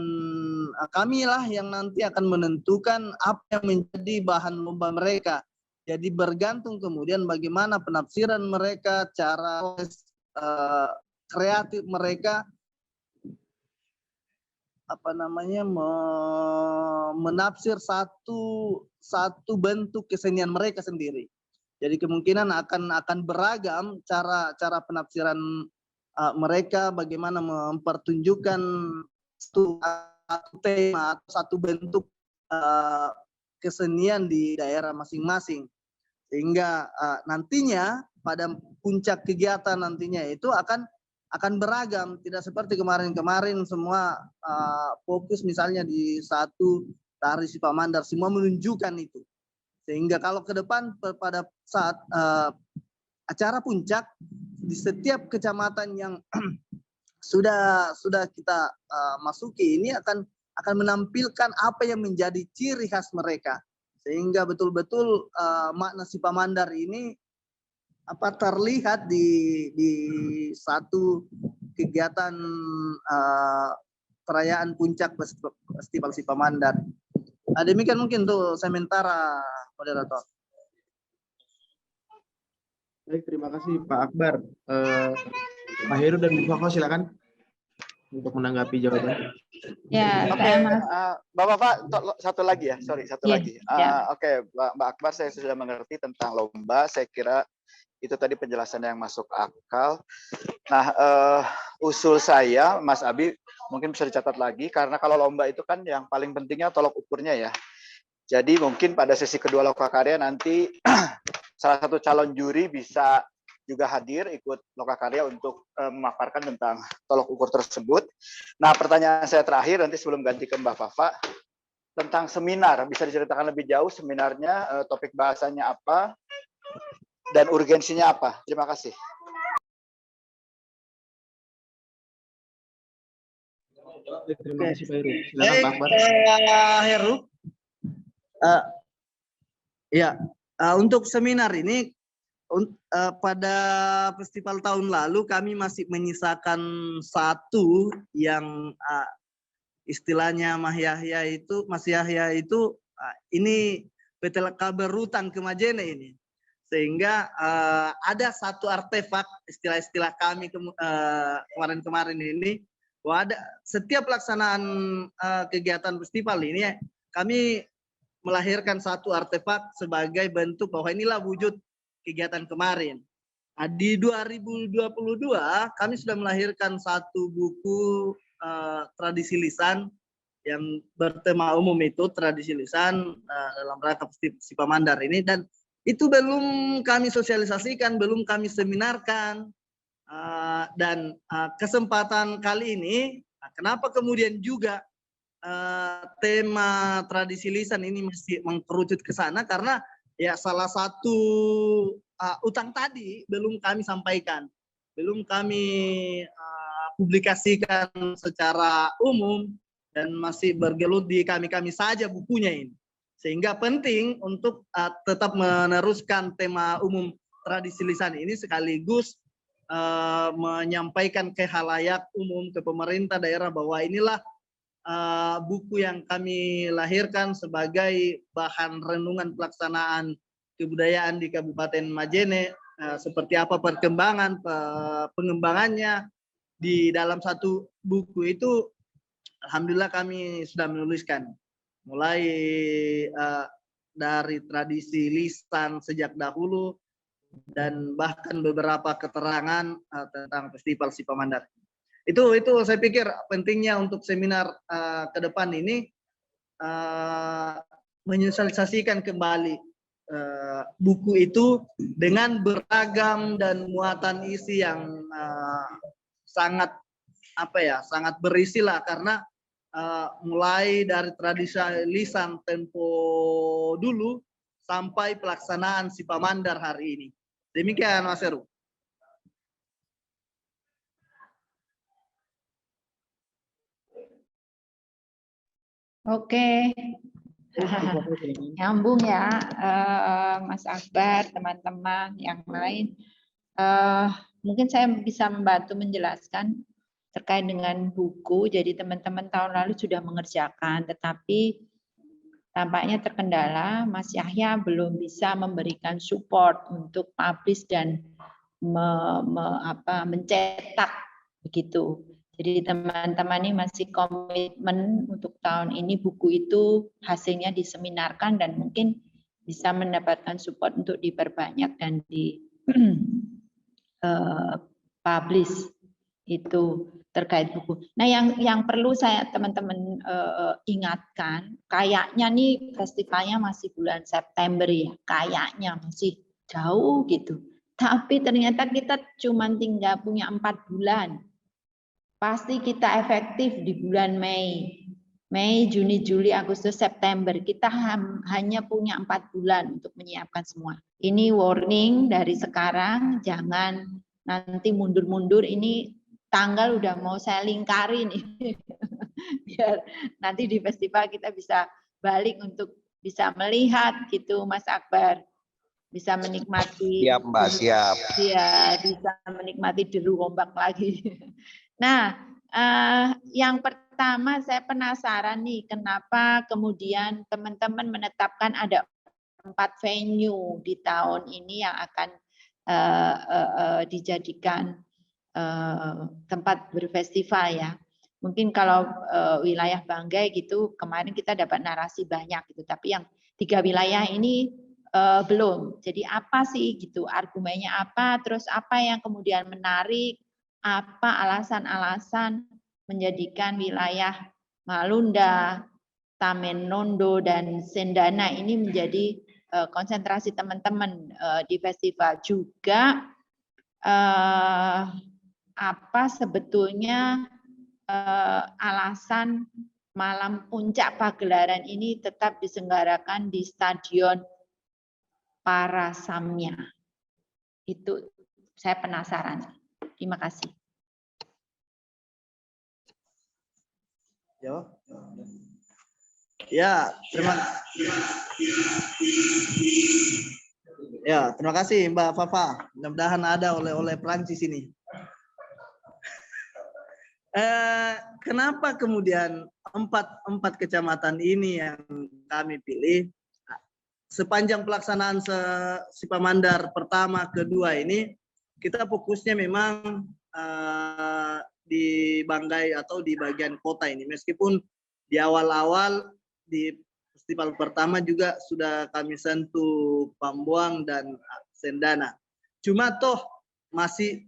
kamilah yang nanti akan menentukan apa yang menjadi bahan lomba mereka. Jadi bergantung kemudian bagaimana penafsiran mereka, cara kreatif mereka, menafsir satu bentuk kesenian mereka sendiri. Jadi kemungkinan akan beragam cara penafsiran mereka, bagaimana mempertunjukkan satu tema atau satu bentuk kesenian di daerah masing-masing, sehingga nantinya pada puncak kegiatan nantinya itu akan beragam, tidak seperti kemarin semua fokus misalnya di satu tari Sipamandar, semua menunjukkan itu, sehingga kalau ke depan pada saat acara puncak di setiap kecamatan yang sudah kita masuki ini akan menampilkan apa yang menjadi ciri khas mereka, sehingga betul-betul makna Sipamandar ini terlihat di satu kegiatan perayaan puncak Festival Sipamandar. Demikian mungkin tuh sementara, moderator. Baik, terima kasih Pak Akbar. Pak Heru dan Bu Fako silakan untuk menanggapi jawaban. Ya, Bapak-bapak satu lagi ya, satu lagi. Ya. Oke, Mbak Akbar, saya sudah mengerti tentang lomba. Saya kira itu tadi penjelasan yang masuk akal. Nah, usul saya, Mas Abi, mungkin bisa dicatat lagi, karena kalau lomba itu kan yang paling pentingnya tolok ukurnya ya. Jadi mungkin pada sesi kedua Lokakarya nanti salah satu calon juri bisa juga hadir ikut Lokakarya untuk memaparkan tentang tolok ukur tersebut. Nah, pertanyaan saya terakhir nanti sebelum ganti ke Mbak Fafa, tentang seminar, bisa diceritakan lebih jauh seminarnya, topik bahasanya apa, dan urgensinya apa? Terima kasih. Terima kasih Pak Heru. Silakan Pak Akbar. Heru. Untuk seminar ini pada festival tahun lalu kami masih menyisakan satu yang istilahnya Mas Yahya itu ini PT Kabar Rutan ke Majene ini, sehingga ada satu artefak istilah-istilah kami kemarin ini, bahwa ada setiap pelaksanaan kegiatan festival ini kami melahirkan satu artefak sebagai bentuk bahwa inilah wujud kegiatan kemarin. Di 2022 kami sudah melahirkan satu buku tradisi lisan yang bertema umum itu tradisi lisan dalam rangka Sipamandar ini, dan itu belum kami sosialisasikan, belum kami seminarkan, dan kesempatan kali ini kenapa kemudian juga tema tradisi lisan ini masih mengkerucut ke sana, karena ya salah satu utang tadi belum kami sampaikan, belum kami publikasikan secara umum, dan masih bergelut di kami saja bukunya ini, sehingga penting untuk tetap meneruskan tema umum tradisi lisan ini, sekaligus menyampaikan ke khalayak umum, ke pemerintah daerah, bahwa inilah buku yang kami lahirkan sebagai bahan renungan pelaksanaan kebudayaan di Kabupaten Majene, seperti apa perkembangan pengembangannya di dalam satu buku itu. Alhamdulillah kami sudah menuliskan mulai dari tradisi lisan sejak dahulu, dan bahkan beberapa keterangan tentang Festival Sipamandar. Itu saya pikir pentingnya untuk seminar ke depan ini menyosialisasikan kembali buku itu dengan beragam dan muatan isi yang sangat sangat berisi lah, karena mulai dari tradisi lisan tempo dulu sampai pelaksanaan Sipamandar hari ini. Demikian Mas Heru. Oke, nyambung ya, Mas Akbar, teman-teman yang lain. Mungkin saya bisa membantu menjelaskan terkait dengan buku. Jadi teman-teman tahun lalu sudah mengerjakan, tetapi tampaknya terkendala. Mas Yahya belum bisa memberikan support untuk publish dan mencetak begitu. Jadi teman-teman ini masih komitmen untuk tahun ini buku itu hasilnya diseminarkan dan mungkin bisa mendapatkan support untuk diperbanyak dan di publish itu terkait buku. Nah, yang perlu saya teman-teman ingatkan, kayaknya nih festivalnya masih bulan September ya, kayaknya masih jauh gitu. Tapi ternyata kita cuma tinggal punya 4 bulan. Pasti kita efektif di bulan Mei, Juni, Juli, Agustus, September. Kita hanya punya 4 bulan untuk menyiapkan semua. Ini warning dari sekarang, jangan nanti mundur-mundur. Ini tanggal udah mau saya lingkari nih. Biar nanti di festival kita bisa balik untuk bisa melihat gitu, Mas Akbar. Bisa menikmati. Siap, Mbak, siap. Iya, bisa menikmati deru ombak lagi. Nah, yang pertama saya penasaran nih, kenapa kemudian teman-teman menetapkan ada 4 venue di tahun ini yang akan dijadikan tempat berfestival ya. Mungkin kalau wilayah Banggai gitu, kemarin kita dapat narasi banyak gitu, tapi yang 3 wilayah ini belum. Jadi apa sih gitu, argumennya apa, terus apa yang kemudian menarik, apa alasan-alasan menjadikan wilayah Malunda, Tamenondo, dan Sendana ini menjadi konsentrasi teman-teman di festival. Juga apa sebetulnya alasan malam puncak pagelaran ini tetap diselenggarakan di Stadion Parasamya. Itu saya penasaran. Terima kasih. Terima kasih Mbak Fafa. Mudah-mudahan ada oleh-oleh Prancis ini. Kenapa kemudian empat kecamatan ini yang kami pilih? Sepanjang pelaksanaan Sipamandar pertama, kedua ini, kita fokusnya memang di Banggai atau di bagian kota ini. Meskipun di awal-awal di festival pertama juga sudah kami sentuh Pambuang dan Sendana. Cuma toh masih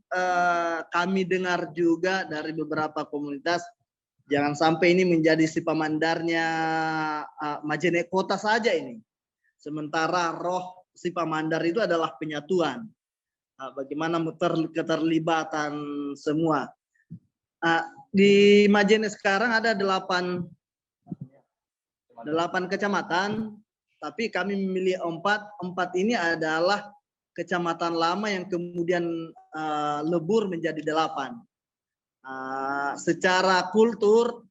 kami dengar juga dari beberapa komunitas, jangan sampai ini menjadi Sipamandarnya Majene kota saja ini. Sementara roh Sipamandar itu adalah penyatuan. Bagaimana keterlibatan semua. Di Majene sekarang ada 8 kecamatan, tapi kami memilih 4. 4 ini adalah kecamatan lama yang kemudian lebur menjadi 8. Secara kultur,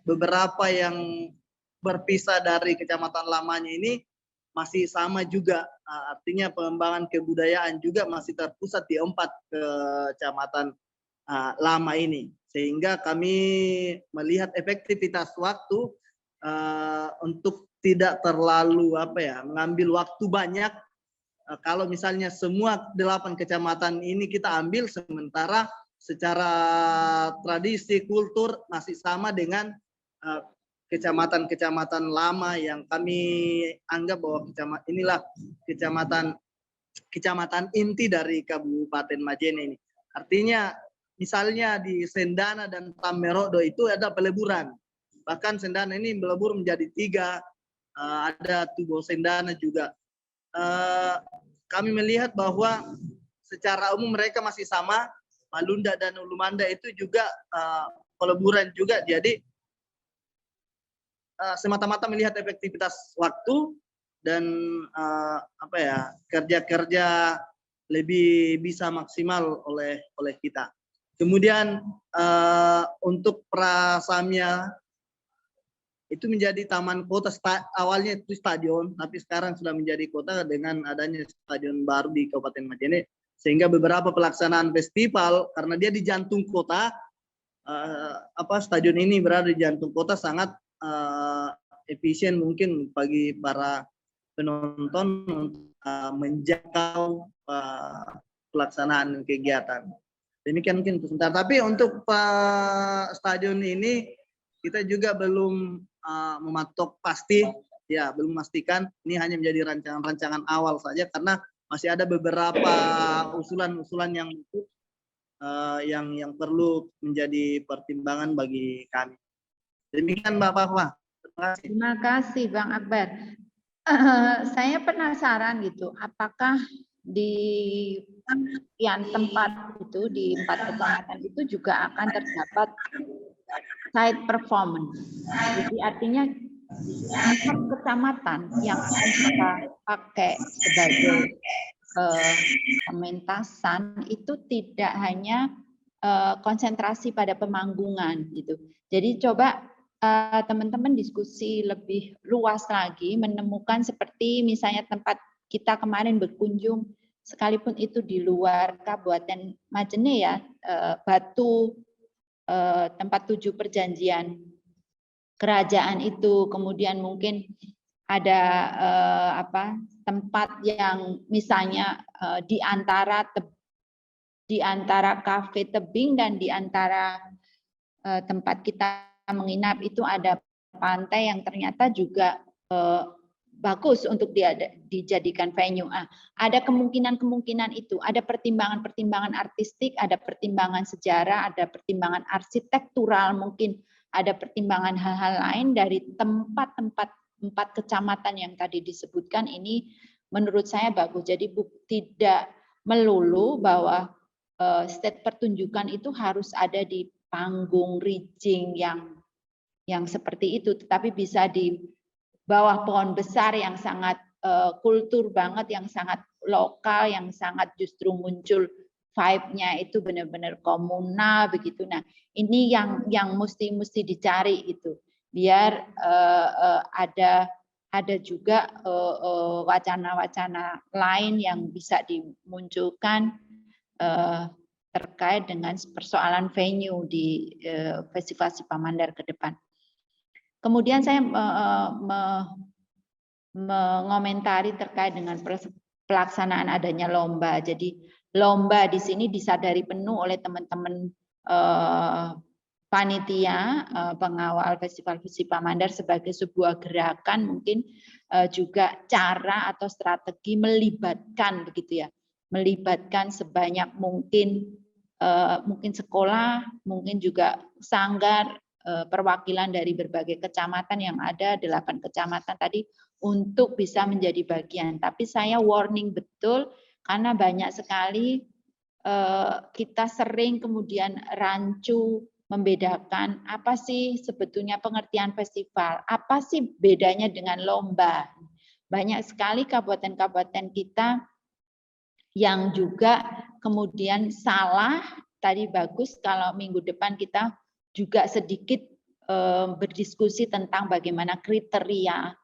beberapa yang berpisah dari kecamatan lamanya ini masih sama juga. Artinya pengembangan kebudayaan juga masih terpusat di 4 kecamatan lama ini. Sehingga kami melihat efektivitas waktu untuk tidak terlalu mengambil waktu banyak. Kalau misalnya semua 8 kecamatan ini kita ambil, sementara secara tradisi kultur masih sama dengan kecamatan-kecamatan lama yang kami anggap bahwa inilah kecamatan inti dari Kabupaten Majene ini. Artinya misalnya di Sendana dan Tamerodo itu ada peleburan. Bahkan Sendana ini melebur menjadi 3, ada Tugu Sendana juga. Kami melihat bahwa secara umum mereka masih sama, Malunda dan Ulumanda itu juga peleburan juga. Jadi semata-mata melihat efektivitas waktu dan kerja-kerja lebih bisa maksimal oleh kita. Kemudian untuk Prasamya itu menjadi taman kota, awalnya itu stadion, tapi sekarang sudah menjadi kota dengan adanya stadion baru di Kabupaten Majene, sehingga beberapa pelaksanaan festival karena dia di jantung kota, stadion ini berada di jantung kota sangat efisien mungkin bagi para penonton untuk menjangkau pelaksanaan kegiatan. Demikian mungkin sebentar. Tapi untuk stadion ini kita juga belum mematok pasti, ya belum memastikan. Ini hanya menjadi rancangan-rancangan awal saja karena masih ada beberapa usulan-usulan yang perlu menjadi pertimbangan bagi kami. Demikian Mbak Fahwa. Terima kasih Bang Akbar. Saya penasaran gitu, apakah di sekian tempat itu di 4 kecamatan itu juga akan terdapat site performance. Jadi artinya 4 kecamatan yang akan kita pakai sebagai pementasan itu tidak hanya konsentrasi pada pemanggungan gitu. Jadi coba teman-teman diskusi lebih luas lagi, menemukan seperti misalnya tempat kita kemarin berkunjung, sekalipun itu di luar Kabupaten Majene ya, Batu, tempat 7 perjanjian kerajaan itu, kemudian mungkin ada tempat yang misalnya di antara kafe tebing dan di antara tempat kita menginap itu ada pantai yang ternyata juga bagus untuk dijadikan venue. Ada kemungkinan itu, ada pertimbangan-pertimbangan artistik, ada pertimbangan sejarah, ada pertimbangan arsitektural, mungkin ada pertimbangan hal-hal lain dari tempat-tempat 4 kecamatan yang tadi disebutkan ini menurut saya bagus. Jadi tidak melulu bahwa state pertunjukan itu harus ada di panggung rigging yang seperti itu, tetapi bisa di bawah pohon besar yang sangat kultur banget, yang sangat lokal, yang sangat justru muncul vibe-nya itu benar-benar komunal begitu. Nah, ini yang mesti dicari itu, biar ada juga wacana-wacana lain yang bisa dimunculkan terkait dengan persoalan venue di Festival Sipamandar ke depan. Kemudian saya mengomentari terkait dengan pelaksanaan adanya lomba. Jadi lomba di sini disadari penuh oleh teman-teman panitia pengawal Festival Sipamandar sebagai sebuah gerakan, mungkin juga cara atau strategi melibatkan begitu ya, melibatkan sebanyak mungkin sekolah, mungkin juga sanggar, perwakilan dari berbagai kecamatan yang ada, 8 kecamatan tadi, untuk bisa menjadi bagian. Tapi saya warning betul, karena banyak sekali kita sering kemudian rancu membedakan apa sih sebetulnya pengertian festival, apa sih bedanya dengan lomba. Banyak sekali kabupaten-kabupaten kita yang juga kemudian salah. Tadi bagus kalau minggu depan kita juga sedikit berdiskusi tentang bagaimana kriteria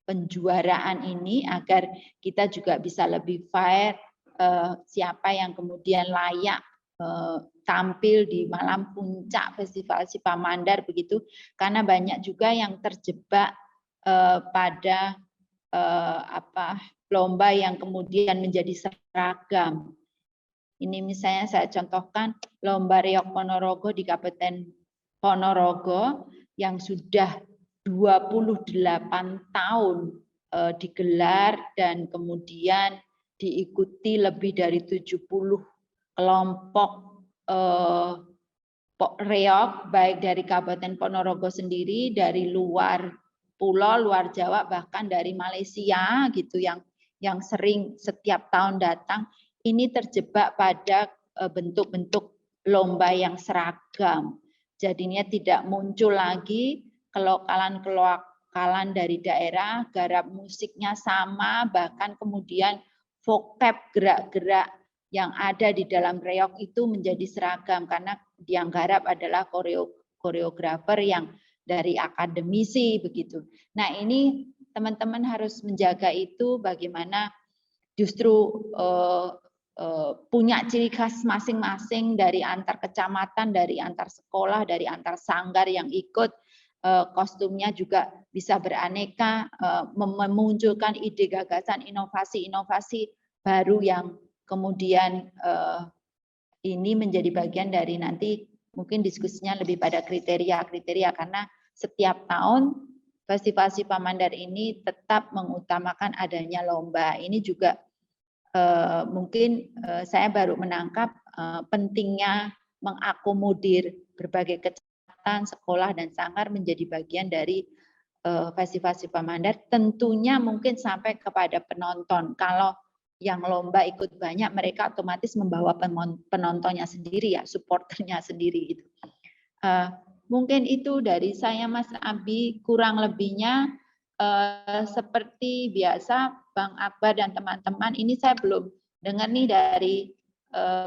penjuaraan ini agar kita juga bisa lebih fair, siapa yang kemudian layak tampil di malam puncak Festival Sipamandar begitu, karena banyak juga yang terjebak pada lomba yang kemudian menjadi seragam. Ini misalnya saya contohkan lomba Reog Ponorogo di Kabupaten Ponorogo yang sudah 28 tahun digelar dan kemudian diikuti lebih dari 70 kelompok reog baik dari Kabupaten Ponorogo sendiri, dari luar pulau, luar Jawa, bahkan dari Malaysia gitu yang sering setiap tahun datang, ini terjebak pada bentuk-bentuk lomba yang seragam. Jadinya tidak muncul lagi kelokalan dari daerah, garap musiknya sama, bahkan kemudian vocab gerak-gerak yang ada di dalam reog itu menjadi seragam karena yang garap adalah koreografer yang dari akademisi begitu. Nah, ini teman-teman harus menjaga itu bagaimana justru punya ciri khas masing-masing dari antar kecamatan, dari antar sekolah, dari antar sanggar yang ikut, kostumnya juga bisa beraneka, memunculkan ide gagasan inovasi-inovasi baru yang kemudian ini menjadi bagian dari nanti mungkin diskusinya lebih pada kriteria karena setiap tahun Festival Sipa Mandar ini tetap mengutamakan adanya lomba. Ini juga mungkin saya baru menangkap pentingnya mengakomodir berbagai kecamatan, sekolah dan sanggar menjadi bagian dari Festival Sipa Mandar. Tentunya mungkin sampai kepada penonton. Kalau yang lomba ikut banyak, mereka otomatis membawa penontonnya sendiri ya, supporternya sendiri gitu. Mungkin itu dari saya Mas Abi, kurang lebihnya seperti biasa Bang Akbar dan teman-teman, ini saya belum dengar nih dari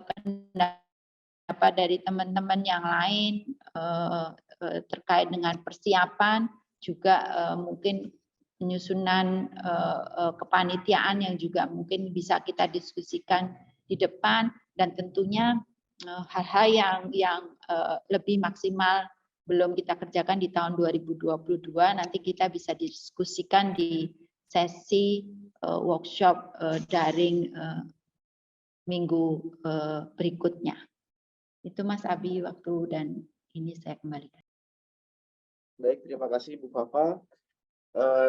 pendapat dari teman-teman yang lain terkait dengan persiapan, juga mungkin penyusunan kepanitiaan yang juga mungkin bisa kita diskusikan di depan, dan tentunya hal-hal yang lebih maksimal belum kita kerjakan di tahun 2022, nanti kita bisa diskusikan di sesi workshop daring minggu berikutnya. Itu Mas Abi waktu, dan ini saya kembalikan. Baik, terima kasih Bu Fafa.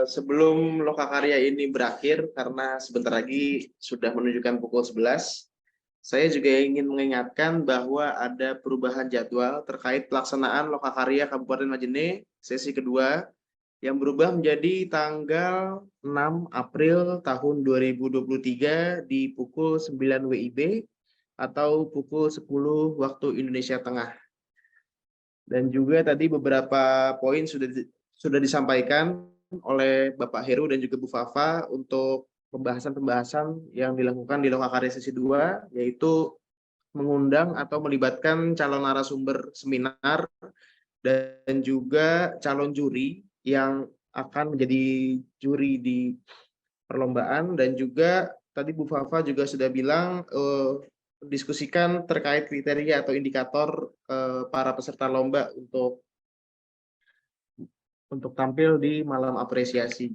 Sebelum Lokakarya ini berakhir, karena sebentar lagi sudah menunjukkan pukul 11, saya juga ingin mengingatkan bahwa ada perubahan jadwal terkait pelaksanaan Lokakarya Kabupaten Majene sesi kedua yang berubah menjadi tanggal 6 April tahun 2023 di pukul 9 WIB atau pukul 10 waktu Indonesia Tengah. Dan juga tadi beberapa poin sudah disampaikan oleh Bapak Heru dan juga Bu Fafa untuk pembahasan-pembahasan yang dilakukan di Lokakarya sesi 2, yaitu mengundang atau melibatkan calon narasumber seminar dan juga calon juri yang akan menjadi juri di perlombaan, dan juga tadi Bu Fafa juga sudah bilang diskusikan terkait kriteria atau indikator para peserta lomba untuk tampil di malam apresiasi.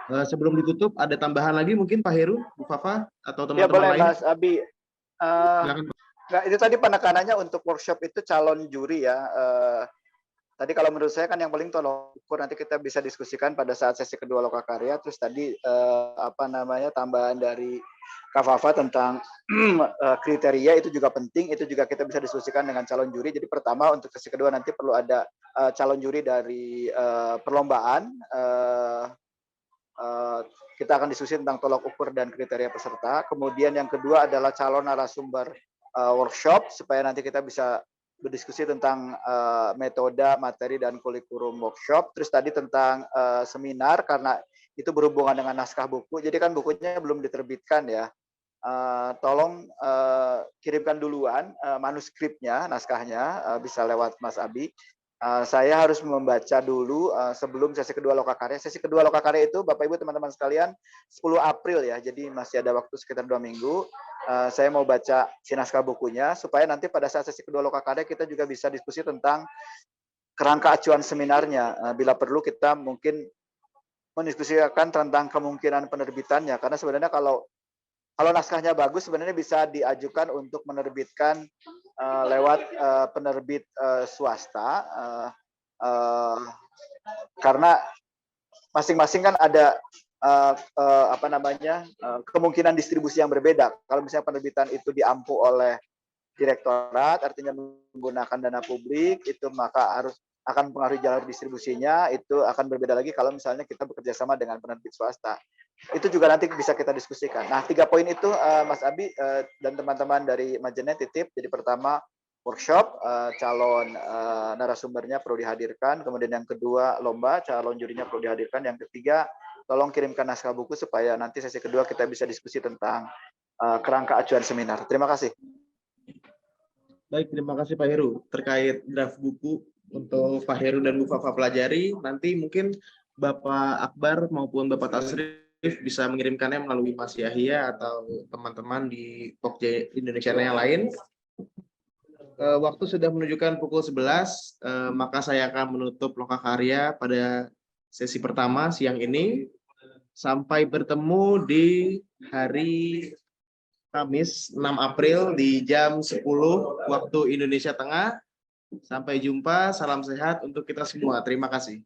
Sebelum ditutup, ada tambahan lagi mungkin Pak Heru, Bu Fafa, atau teman-teman boleh, lain? Mas Abi. Nah, itu tadi penekanannya untuk workshop itu calon juri ya. Tadi kalau menurut saya kan yang paling tolong ukur, nanti kita bisa diskusikan pada saat sesi kedua Lokakarya. Terus tadi tambahan dari Kak Fafa tentang kriteria itu juga penting, itu juga kita bisa diskusikan dengan calon juri. Jadi pertama untuk sesi kedua nanti perlu ada calon juri dari perlombaan. Kita akan diskusi tentang tolok ukur dan kriteria peserta. Kemudian yang kedua adalah calon narasumber workshop, supaya nanti kita bisa berdiskusi tentang metode, materi, dan kurikulum workshop. Terus tadi tentang seminar, karena itu berhubungan dengan naskah buku. Jadi kan bukunya belum diterbitkan ya. Tolong kirimkan duluan manuskripnya, naskahnya, bisa lewat Mas Abi. Saya harus membaca dulu sebelum sesi kedua Lokakarya. Sesi kedua Lokakarya itu Bapak Ibu teman-teman sekalian 10 April ya, jadi masih ada waktu sekitar 2 minggu. Saya mau baca si naskah bukunya supaya nanti pada saat sesi kedua Lokakarya kita juga bisa diskusi tentang kerangka acuan seminarnya. Bila perlu kita mungkin mendiskusikan tentang kemungkinan penerbitannya, karena sebenarnya kalau naskahnya bagus sebenarnya bisa diajukan untuk menerbitkan lewat penerbit swasta, karena masing-masing kan ada kemungkinan distribusi yang berbeda. Kalau misalnya penerbitan itu diampu oleh direktorat, artinya menggunakan dana publik, itu maka akan mempengaruhi jalur distribusinya, itu akan berbeda lagi kalau misalnya kita bekerja sama dengan penerbit swasta. Itu juga nanti bisa kita diskusikan. Nah, 3 poin itu Mas Abi dan teman-teman dari Majene titip. Jadi pertama, workshop, calon narasumbernya perlu dihadirkan. Kemudian yang kedua, lomba, calon jurinya perlu dihadirkan. Yang ketiga, tolong kirimkan naskah buku supaya nanti sesi kedua kita bisa diskusi tentang kerangka acuan seminar. Terima kasih. Baik, terima kasih Pak Heru. Terkait draft buku untuk Pak Heru dan Bu Fafa pelajari, nanti mungkin Bapak Akbar maupun Bapak Tasrif bisa mengirimkannya melalui Mas Yahya atau teman-teman di Pokja Indonesia yang lain. Waktu sudah menunjukkan pukul 11, maka saya akan menutup Lokakarya pada sesi pertama siang ini. Sampai bertemu di hari Kamis 6 April di jam 10 waktu Indonesia Tengah. Sampai jumpa, salam sehat untuk kita semua. Terima kasih.